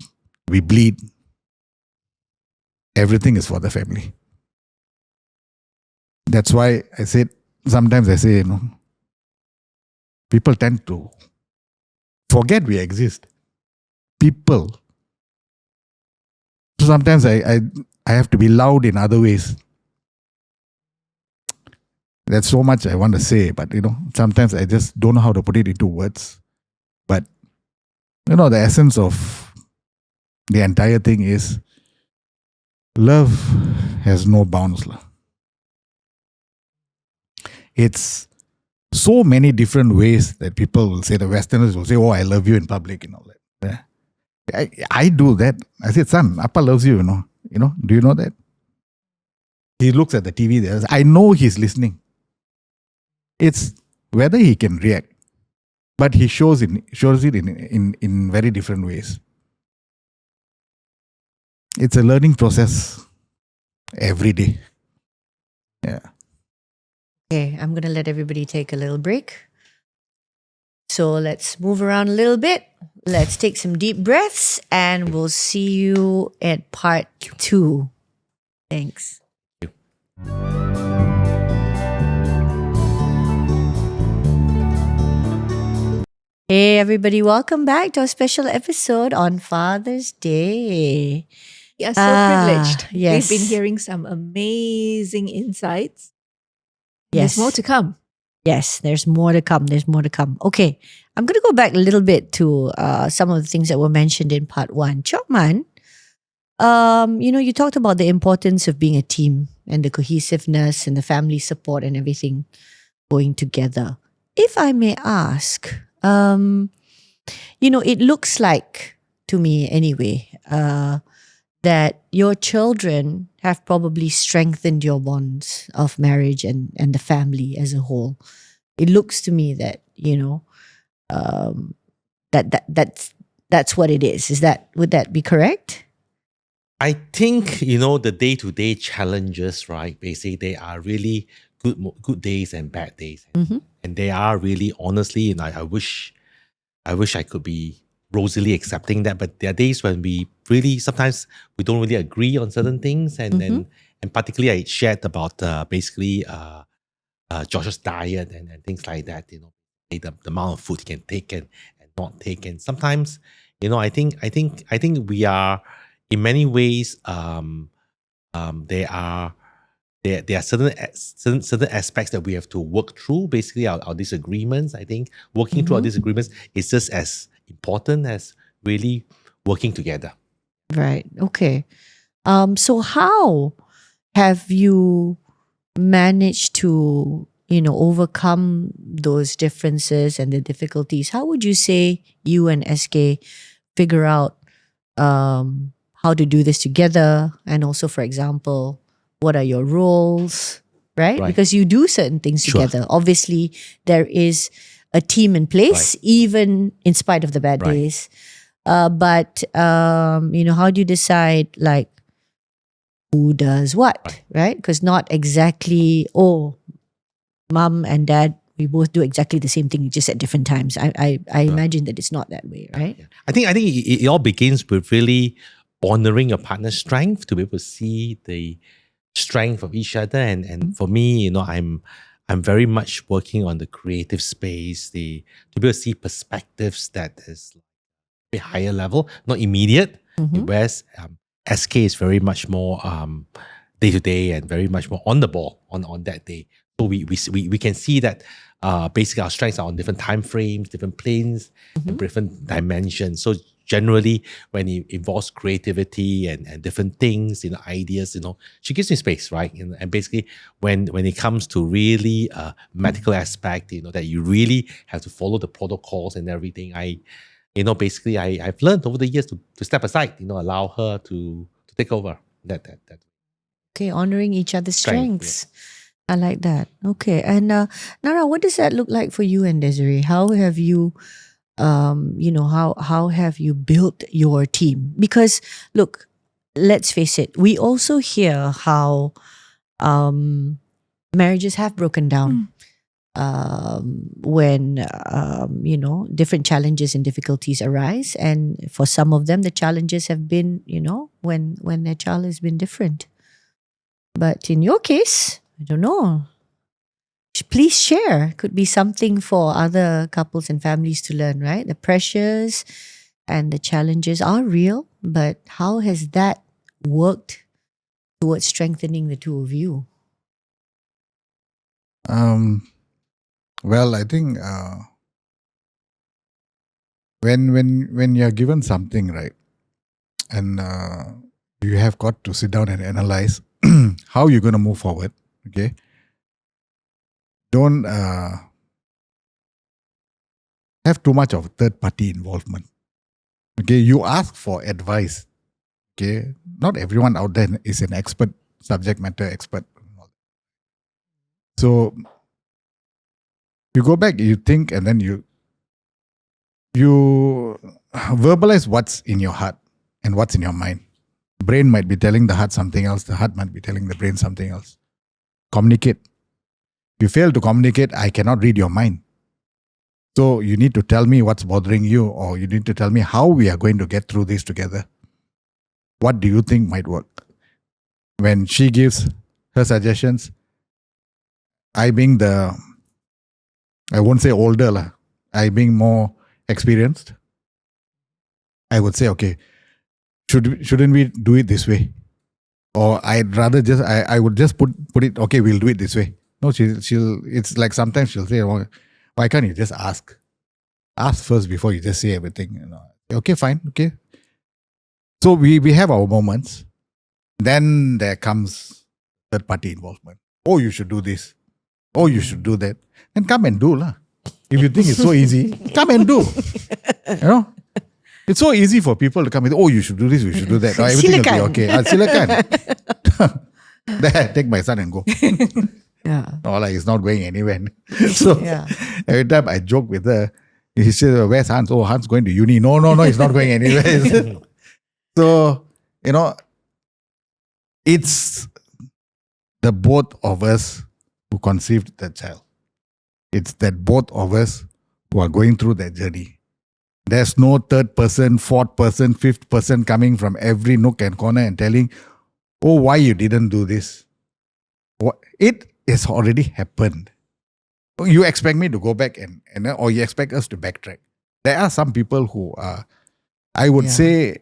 we bleed. Everything is for the family. That's why sometimes I say, people tend to forget we exist. People. So sometimes I have to be loud in other ways. There's so much I want to say, but sometimes I just don't know how to put it into words. But the essence of the entire thing is love has no bounds. It's so many different ways that people will say, the Westerners will say, oh, I love you in public and all that. I do that. I said, son, Appa loves you, do you know that? He looks at the TV there. I know he's listening. It's whether he can react. But he shows it in very different ways. It's a learning process every day. Yeah. Okay, I'm going to let everybody take a little break. So let's move around a little bit. Let's take some deep breaths and we'll see you at part 2. Thanks. Hey everybody, welcome back to our special episode on Father's Day. We are so privileged. Yes. We've been hearing some amazing insights. Yes. There's more to come. Yes, there's more to come. There's more to come. Okay, I'm going to go back a little bit to some of the things that were mentioned in part 1. Cheok Maan, You talked about the importance of being a team and the cohesiveness and the family support and everything going together. If I may ask, it looks like, to me anyway, that your children have probably strengthened your bonds of marriage and the family as a whole. It looks to me that, that's what it is. Would that be correct? I think, the day-to-day challenges, right? Basically, they are really good days and bad days. Mm-hmm. And they are really, honestly, I wish I could be rosily accepting that, but there are days when sometimes we don't really agree on certain things. And particularly I shared about Josh's diet and things like that, the amount of food he can take and not take. And sometimes, I think we are, in many ways, there are certain aspects that we have to work through. Basically, our disagreements. I think working through our disagreements is just as important as really working together. Right. Okay. So how have you managed to, overcome those differences and the difficulties? How would you say you and SK figure out how to do this together? And also, for example, what are your roles, right? Because you do certain things together. Obviously, there is a team in place, even in spite of the bad days. But how do you decide, like, who does what, right? Because not exactly, mom and dad, we both do exactly the same thing, just at different times. I imagine that it's not that way, right? Yeah. I think it all begins with really honoring your partner's strength, to be able to see the strength of each other. And for me, I'm very much working on the creative space, to be able to see perspectives that is a higher level, not immediate. Whereas SK is very much more day to day and very much more on the ball on that day. So we can see that basically our strengths are on different time frames, different planes, and different dimensions. So generally, when it involves creativity and different things, ideas, she gives me space, right? And basically, when it comes to really medical aspect, that you really have to follow the protocols and everything, I've learned over the years to step aside, allow her to take over that. Okay, honoring each other's strengths. I like that. Okay. And Nara, what does that look like for you and Desiree? How have you, how have you built your team? Because look, let's face it, we also hear how marriages have broken down when, different challenges and difficulties arise. And for some of them, the challenges have been, when their child has been different. But in your case, I don't know. Please share. Could be something for other couples and families to learn, right? The pressures and the challenges are real, but how has that worked towards strengthening the two of you? Well, I think when you're given something, right, and you have got to sit down and analyze how you're going to move forward. Okay. Don't have too much of third-party involvement. Okay, you ask for advice. Okay, not everyone out there is an expert, subject matter expert. So you go back, you think, and then you verbalize what's in your heart and what's in your mind. Brain might be telling the heart something else. The heart might be telling the brain something else. Communicate. If you fail to communicate, I cannot read your mind. So you need to tell me what's bothering you, or you need to tell me how we are going to get through this together. What do you think might work? When she gives her suggestions, I being I won't say older, I being more experienced, I would say, okay, shouldn't we do it this way? Or I'd rather I would just put it, okay, we'll do it this way. No, it's like sometimes she'll say, why can't you just ask? Ask first before you just say everything. Okay, fine, okay. So we have our moments. Then there comes third party involvement. Oh, you should do this. Oh, you should do that. Then come and do lah. If you think it's so easy, come and do. You know? It's so easy for people to come and oh, you should do this, you should do that. Everything will be okay. Silakan. There, take my son and go. Yeah. No, like it's not going anywhere. So every time I joke with her, she says, where's Hans? Oh, Hans going to uni. No, he's not going anywhere. So, it's the both of us who conceived the child. It's that both of us who are going through that journey. There's no third person, fourth person, fifth person coming from every nook and corner and telling, oh, why you didn't do this? It has already happened. You expect me to go back or you expect us to backtrack. There are some people who are, I would say,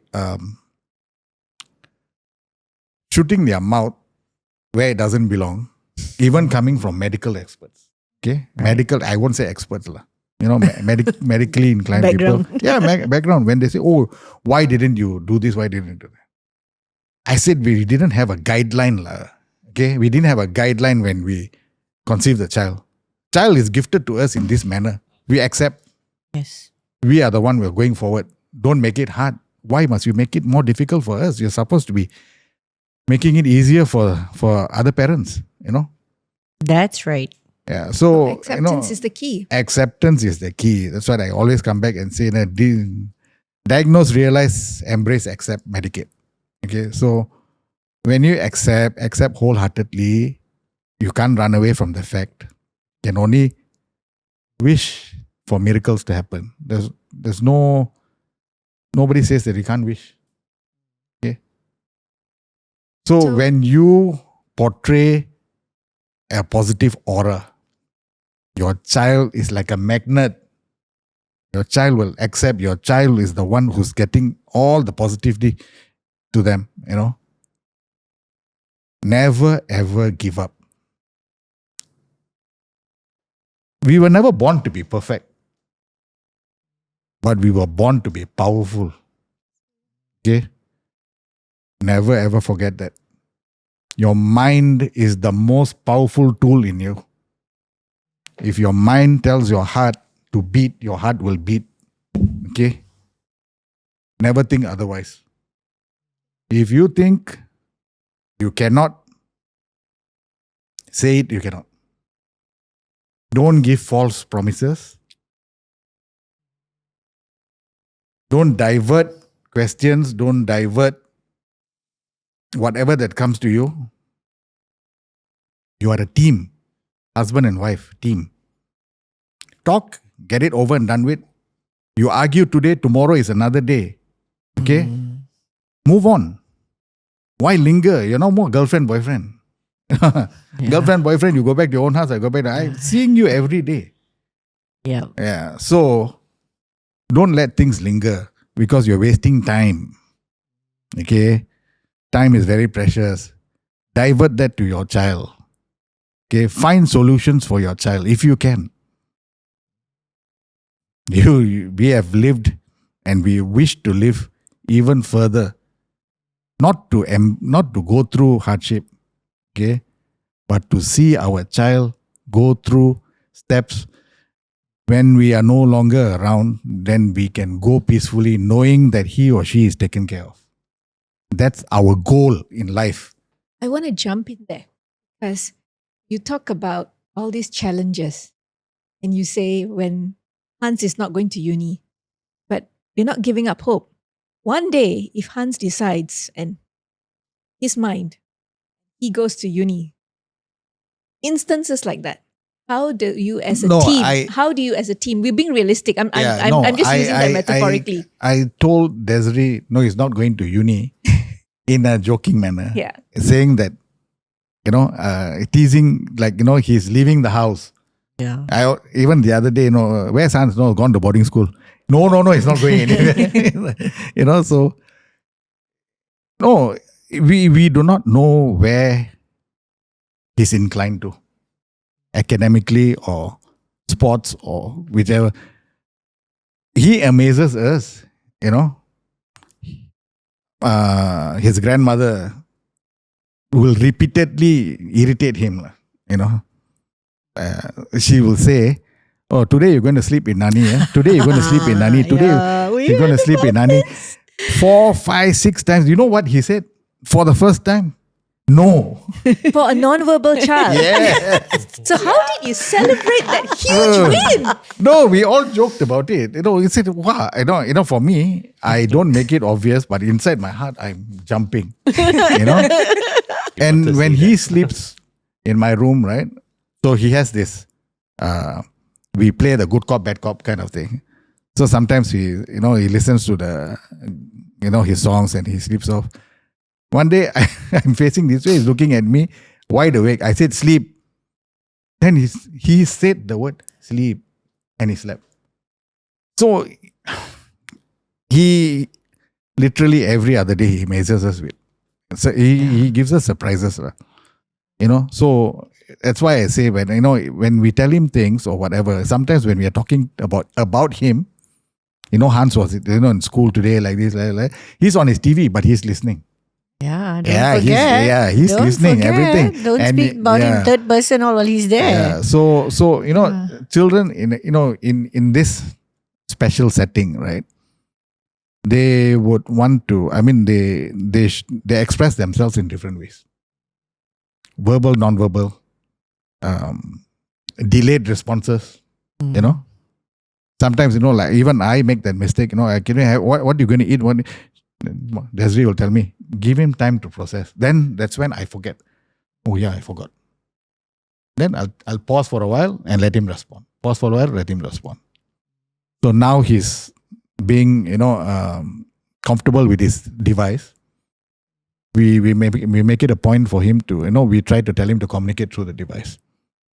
shooting their mouth where it doesn't belong, even coming from medical experts. Okay? Right. Medical, I won't say experts. Medically inclined background. people. Yeah, background. When they say, oh, why didn't you do this? Why didn't you do that? I said we didn't have a guideline. Okay? We didn't have a guideline when we conceived the child. Child is gifted to us in this manner. We accept. Yes. We are the one who are going forward. Don't make it hard. Why must you make it more difficult for us? You're supposed to be making it easier for other parents, That's right. Yeah. So acceptance is the key. Acceptance is the key. That's why I always come back and say that diagnose, realize, embrace, accept, medicate. Okay. So when you accept wholeheartedly, you can't run away from the fact. You can only wish for miracles to happen. There's nobody says that you can't wish. Okay. So when you portray a positive aura, your child is like a magnet. Your child will accept. Your child is the one who's getting all the positivity to them, Never ever give up. We were never born to be perfect, but we were born to be powerful. Okay? Never ever forget that. Your mind is the most powerful tool in you. If your mind tells your heart to beat, your heart will beat. Okay? Never think otherwise. If you think you cannot, say it, you cannot. Don't give false promises. Don't divert questions. Don't divert whatever that comes to you. You are a team. Husband and wife, team. Talk, get it over and done with. You argue today, tomorrow is another day. Okay? Move on. Why linger? You're no more girlfriend, boyfriend. Girlfriend, boyfriend, you go back to your own house, I go back to I'm seeing you every day. Yeah. Yeah. So don't let things linger because you're wasting time. Okay? Time is very precious. Divert that to your child. Okay? Find solutions for your child if you can. We have lived and we wish to live even further. Not to go through hardship, okay, but to see our child go through steps. When we are no longer around, then we can go peacefully knowing that he or she is taken care of. That's our goal in life. I want to jump in there because you talk about all these challenges and you say when Hans is not going to uni, but you're not giving up hope. One day, if Hans decides and his mind, he goes to uni, instances like that, how do you as a team, we're being realistic. I'm just using that metaphorically. I told Desiree, no, he's not going to uni in a joking manner. Yeah. Saying that, teasing, like, he's leaving the house. Yeah. Even the other day, where's Hans? No, gone to boarding school. No, he's not going anywhere. So, no, we do not know where he's inclined to, academically or sports or whichever. He amazes us, his grandmother will repeatedly irritate him. You know, she will say, "Oh, today you're going to sleep in Nani. Today you're going to sleep in Nani. Today you're going to sleep in Nani." 4, 5, 6 times. You know what he said? For the first time, no. For a non-verbal child. Yeah. So how did you celebrate that huge win? No, we all joked about it. You know, he said, "Wow, you know, for me, I don't make it obvious, but inside my heart, I'm jumping." You know, and when he sleeps in my room, right? So he has this. We play the good cop, bad cop kind of thing. So sometimes he listens to his songs and he sleeps off. One day I'm facing this way, he's looking at me, wide awake. I said, "Sleep." Then he said the word sleep and he slept. So he literally every other day he amazes us with. So he gives us surprises. You know, so that's why I say when we tell him things or whatever, sometimes when we are talking about him, you know, Hans was in school today like this, like he's on his TV, but he's listening. Yeah, don't forget. He's listening, everything. Don't speak about him third person or while he's there. Yeah. So children in this special setting, right? They would want to. I mean, they express themselves in different ways. Verbal, non-verbal, delayed responses. You know. Sometimes, like even I make that mistake. You know, what are you going to eat? Desiree will tell me, give him time to process. Then that's when I forget. Oh yeah, I forgot. Then I'll pause for a while and let him respond. Pause for a while, let him respond. So now he's being, comfortable with his device. We make it a point for him to, we try to tell him to communicate through the device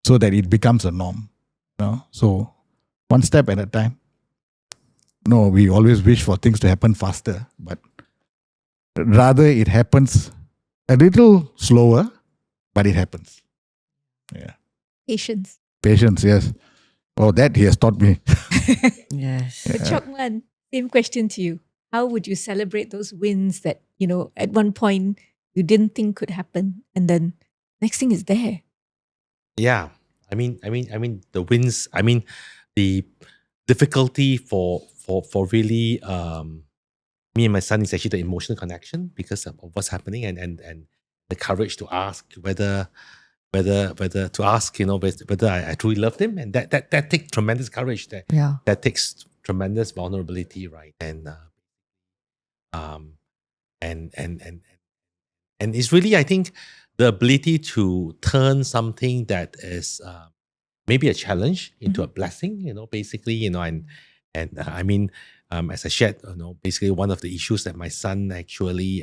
so that it becomes a norm. So one step at a time. No, we always wish for things to happen faster, but rather it happens a little slower, but it happens. Yeah. Patience. Patience, yes. Oh, that he has taught me. Yes. Cheok Maan, same question to you. How would you celebrate those wins that, at one point you didn't think could happen, and then next thing is there? Yeah. I mean the wins, the difficulty for really me and my son is actually the emotional connection because of what's happening and the courage to ask whether to ask, whether I truly loved him, and that takes tremendous courage. That takes tremendous vulnerability, right? And it's really, I think, the ability to turn something that is maybe a challenge into a blessing, basically, as I shared, basically one of the issues that my son actually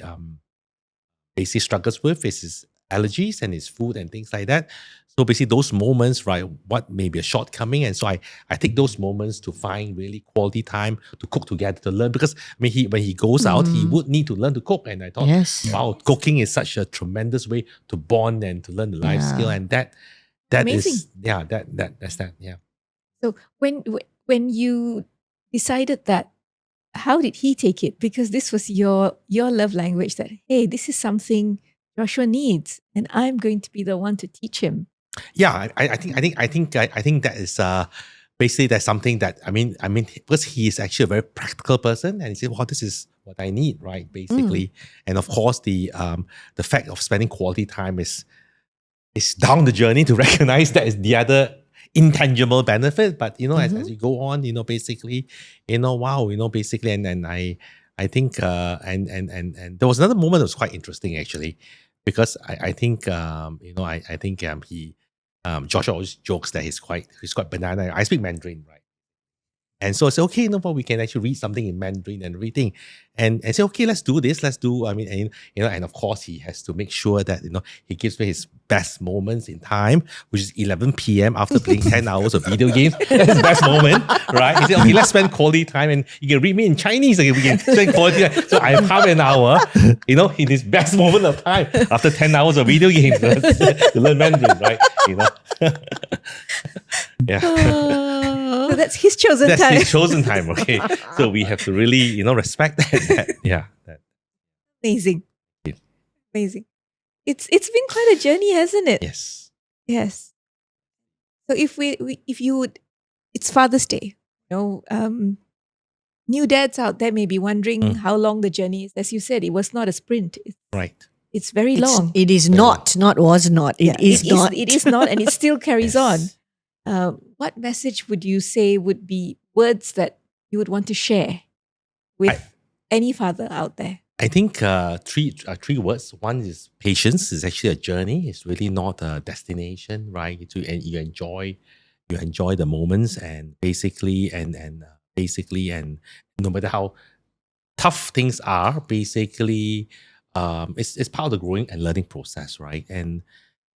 basically struggles with is his allergies and his food and things like that. So basically those moments, right, what may be a shortcoming, and so I take those moments to find really quality time to cook together, to learn, because when he goes out, he would need to learn to cook, and I thought, wow, cooking is such a tremendous way to bond and to learn the life skill, and that Amazing. is that's that. Yeah. So when you decided that, how did he take it? Because this was your love language, that, hey, this is something Joshua needs, and I'm going to be the one to teach him. Yeah, I think that is basically that's something that I mean because he is actually a very practical person, and he said, "Wow, this is what I need," right? Basically, and of course the fact of spending quality time is down the journey to recognize that is the other intangible benefit. But as you go on, basically, basically, and I think and there was another moment that was quite interesting actually, because I think he Joshua always jokes that he's quite banana. I speak Mandarin, right? And so I said, okay, we can actually read something in Mandarin and everything. And I said, okay, let's do this. And of course he has to make sure that, he gives me his best moments in time, which is 11 p.m. after playing 10 hours of video games. That's his best moment, right? He said, okay, let's spend quality time, and you can read me in Chinese. Okay, we can spend quality time. So I have half an hour, in his best moment of time after 10 hours of video games to learn Mandarin, right? Yeah. So that's his chosen time. His chosen time, okay? So we have to really, respect that. Yeah. Amazing. Yeah. Amazing. It's been quite a journey, hasn't it? Yes. Yes. So if if you would, it's Father's Day. New dads out there may be wondering how long the journey is. As you said, it was not a sprint. Right. It's very long. It is not was not. It is not. It is not, and it still carries Yes. on. What message would you say would be words that you would want to share with any father out there? I think three words. One is patience. It's actually a journey. It's really not a destination, right? And you enjoy the moments, and basically no matter how tough things are, basically it's part of the growing and learning process, right? And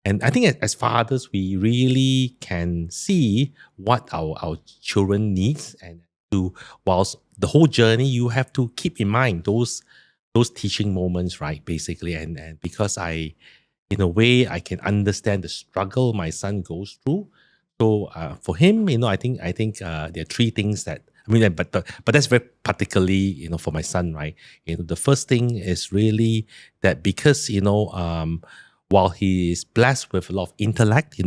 I think as fathers, we really can see what our children needs, and whilst the whole journey, you have to keep in mind those teaching moments, right? Basically, and because in a way, I can understand the struggle my son goes through. So for him, I think there are three things that but that's very particularly for my son, right? The first thing is really that because while he is blessed with a lot of intellect,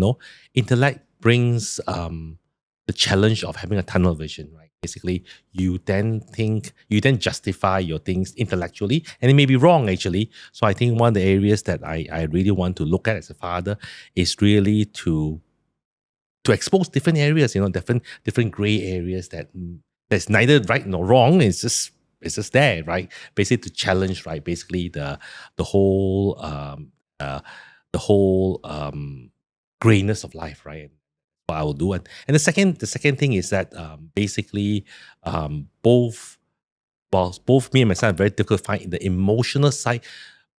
intellect brings the challenge of having a tunnel vision, right? Basically, you then justify your things intellectually, and it may be wrong actually. So I think one of the areas that I really want to look at as a father is really to expose different areas, different gray areas that there's neither right nor wrong. It's just there, right? Basically to challenge, right? Basically the whole grayness of life, right? What I will do, and the second thing is that basically both me and my son are very difficult to find the emotional side,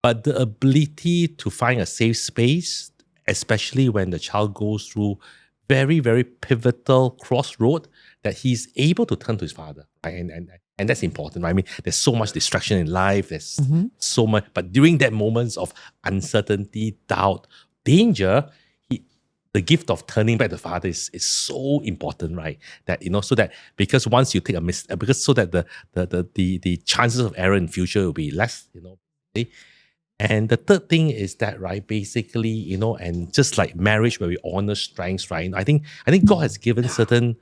but the ability to find a safe space, especially when the child goes through very, very pivotal crossroad, that he's able to turn to his father, right? And that's important, right? I mean, there's so much distraction in life. There's so much, but during that moments of uncertainty, doubt, danger, the gift of turning back to the father is so important, right? That so that because once you take a mistake, because so that the chances of error in future will be less, And the third thing is that, right, basically, and just like marriage where we honor strengths, right? I think God has given certain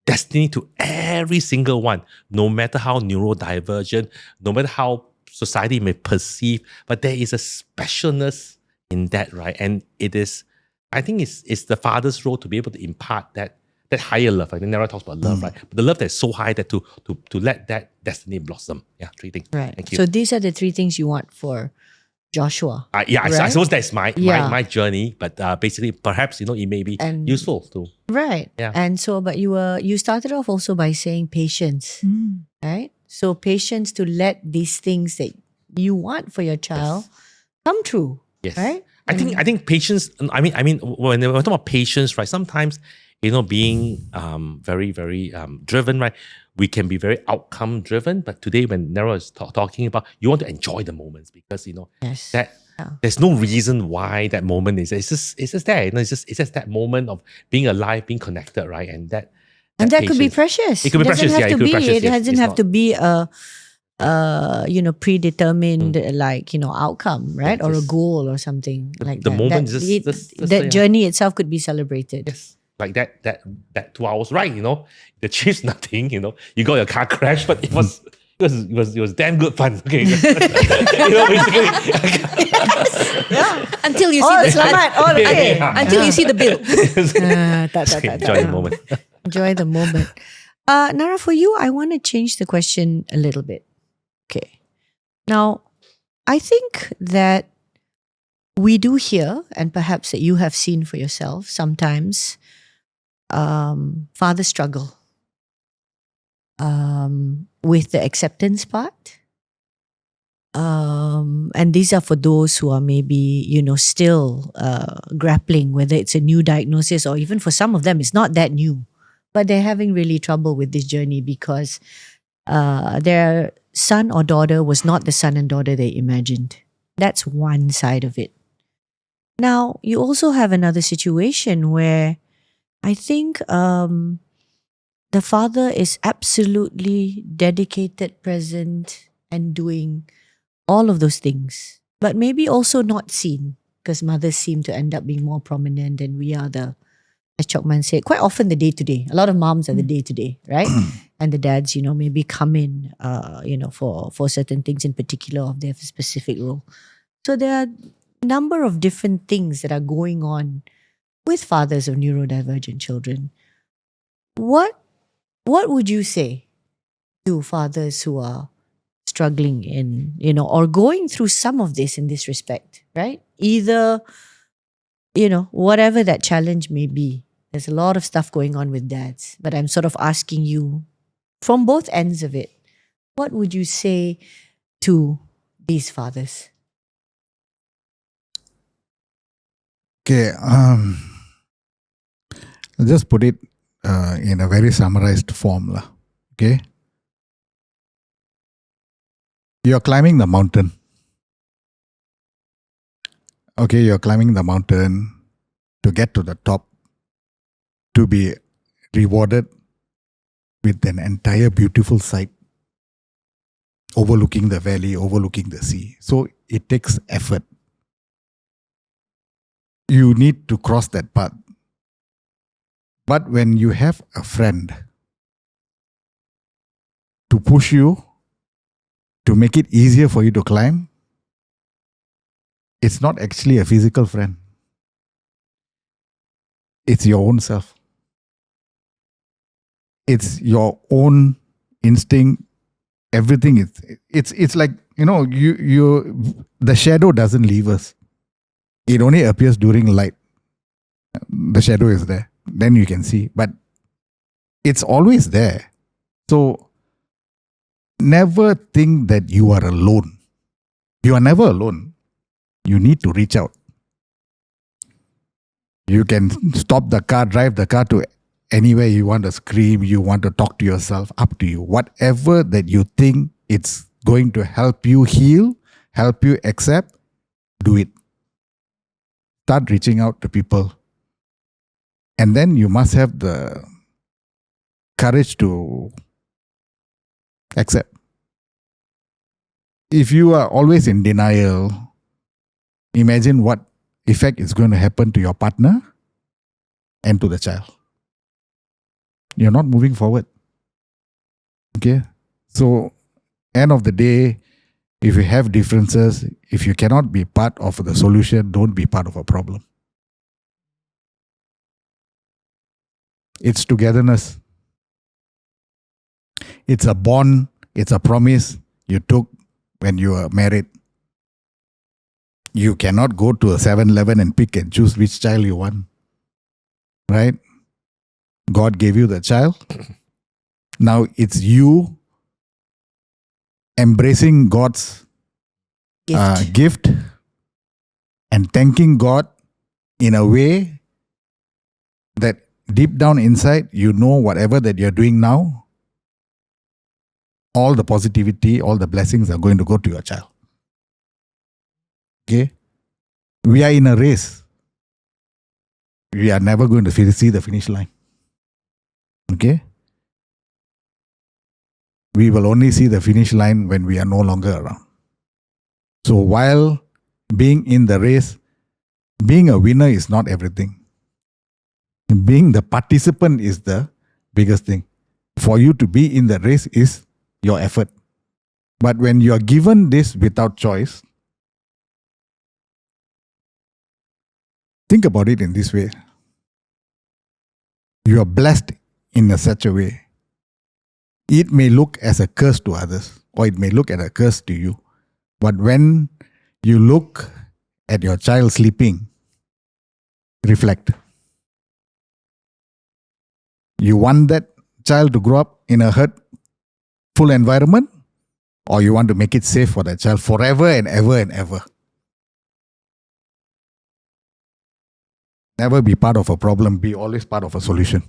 destiny to every single one, no matter how neurodivergent, no matter how society may perceive, but there is a specialness in that, right? And it is, I think it's the father's role to be able to impart that higher love. I think Nara talks about love, right? But the love that's so high that to let that destiny blossom. Yeah, three things. Right. Thank you. So these are the three things you want for Joshua. Yeah, right? I suppose that's my journey, but basically perhaps it may be useful too. Right. Yeah. And so, but you started off also by saying patience, right? So patience to let these things that you want for your child come true. Yes. Right. I think patience. I mean, when we're talking about patience, right? Sometimes being very, very driven, right? We can be very outcome driven, but today when Nara is talking about, you want to enjoy the moments because that there's no reason why that moment is. It's just there. It's just that moment of being alive, being connected, right? And that could be precious. It could be precious. Yeah, it could be precious. It doesn't have to be a predetermined outcome, right? Or a goal or something like the that. moment that journey itself could be celebrated. Yes. Like that 2 hours ride, you achieved nothing, you got your car crashed, but it was damn good fun. Okay. Basically. Until you see until you see the bill. Enjoy the moment. Enjoy the moment. Nara, for you, I want to change the question a little bit. Okay. Now, I think that we do hear, and perhaps that you have seen for yourself, sometimes fathers struggle with the acceptance part. And these are for those who are maybe, still grappling, whether it's a new diagnosis or even for some of them, it's not that new. But they're having really trouble with this journey because their son or daughter was not the son and daughter they imagined. That's one side of it. Now, you also have another situation where I think the father is absolutely dedicated, present, and doing all of those things, but maybe also not seen, because mothers seem to end up being more prominent, and we are the, as Cheok Maan said, quite often the day-to-day. A lot of moms are the day-to-day, right? And the dads, maybe come in, for certain things in particular, or they have a specific role. So there are a number of different things that are going on with fathers of neurodivergent children. What would you say to fathers who are struggling in, or going through some of this in this respect, right? Either, whatever that challenge may be. There's a lot of stuff going on with dads, but I'm sort of asking you from both ends of it, what would you say to these fathers? Okay, I'll just put it in a very summarized form. Okay? You're climbing the mountain. Okay, you're climbing the mountain to get to the top, to be rewarded with an entire beautiful sight overlooking the valley, overlooking the sea. So it takes effort. You need to cross that path. But when you have a friend to push you, to make it easier for you to climb, it's not actually a physical friend. It's your own self. It's your own instinct. Everything it's like, the shadow doesn't leave us. It only appears during light. The shadow is there. Then you can see. But it's always there. So never think that you are alone. You are never alone. You need to reach out. You can stop the car, drive the car to anywhere you want to scream, you want to talk to yourself, up to you. Whatever that you think it's going to help you heal, help you accept, do it. Start reaching out to people. And then you must have the courage to accept. If you are always in denial, imagine what effect is going to happen to your partner and to the child. You're not moving forward. Okay? So, end of the day, if you have differences, if you cannot be part of the solution, don't be part of a problem. It's togetherness. It's a bond. It's a promise you took when you were married. You cannot go to a 7-Eleven and pick and choose which child you want. Right? God gave you the child. Now it's you embracing God's gift and thanking God in a way that deep down inside, you know whatever that you're doing now, all the positivity, all the blessings are going to go to your child. Okay? We are in a race. We are never going to see the finish line. Okay? We will only see the finish line when we are no longer around. So while being in the race, being a winner is not everything. Being the participant is the biggest thing. For you to be in the race is your effort. But when you are given this without choice, think about it in this way. You are blessed in such a way. It may look as a curse to others, or it may look as a curse to you. But when you look at your child sleeping, reflect. You want that child to grow up in a hurtful environment, or you want to make it safe for that child forever and ever and ever. Never be part of a problem, be always part of a solution.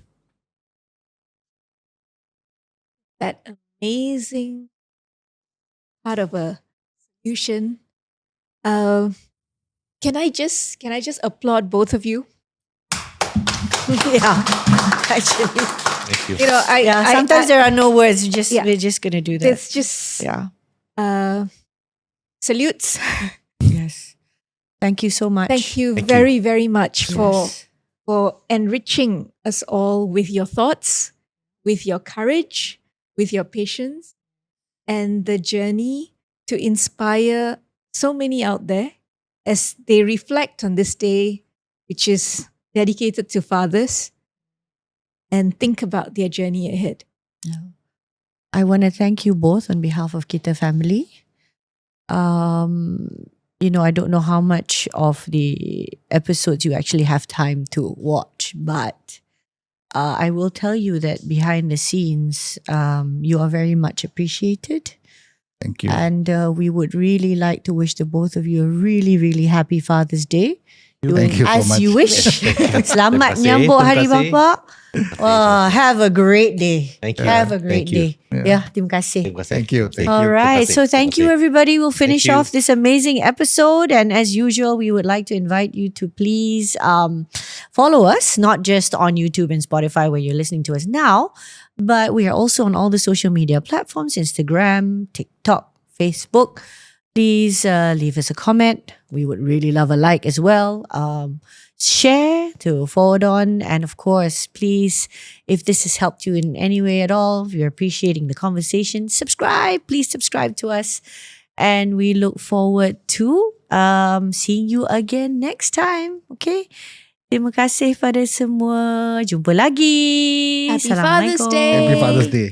That amazing part of a solution. Can I just applaud both of you? Yeah, actually. Thank you. Sometimes there are no words. We're just going to do that. It's just salutes. Yes. Thank you so much. Thank you Thank very, very much Yes. for enriching us all with your thoughts, with your courage, with your patience, and the journey to inspire so many out there as they reflect on this day, which is dedicated to fathers, and think about their journey ahead. I want to thank you both on behalf of Kita family. I don't know how much of the episodes you actually have time to watch, but I will tell you that behind the scenes, you are very much appreciated. Thank you. And we would really like to wish the both of you a really, really happy Father's Day. Thank you so as much. you wish. Selamat Terima kasih, menyambut terima Hari kasih. Bapa. Have a great day. Thank you. Have a great Thank you. day. Yeah. Terima kasih. Terima kasih. Thank you. Thank All you. right. Terima So kasih. thank you, Terima kasih. everybody. We'll finish Thank you. off this amazing episode. And as usual, we would like to invite you to please follow us, not just on YouTube and Spotify where you're listening to us now, but we are also on all the social media platforms, Instagram, TikTok, Facebook. Please leave us a comment. We would really love a like as well. Share to forward on. And of course, please, if this has helped you in any way at all, if you're appreciating the conversation, subscribe. Please subscribe to us. And we look forward to seeing you again next time. Okay? Terima kasih pada semua. Jumpa lagi. Happy Father's Assalamualaikum. Day. Happy Father's Day.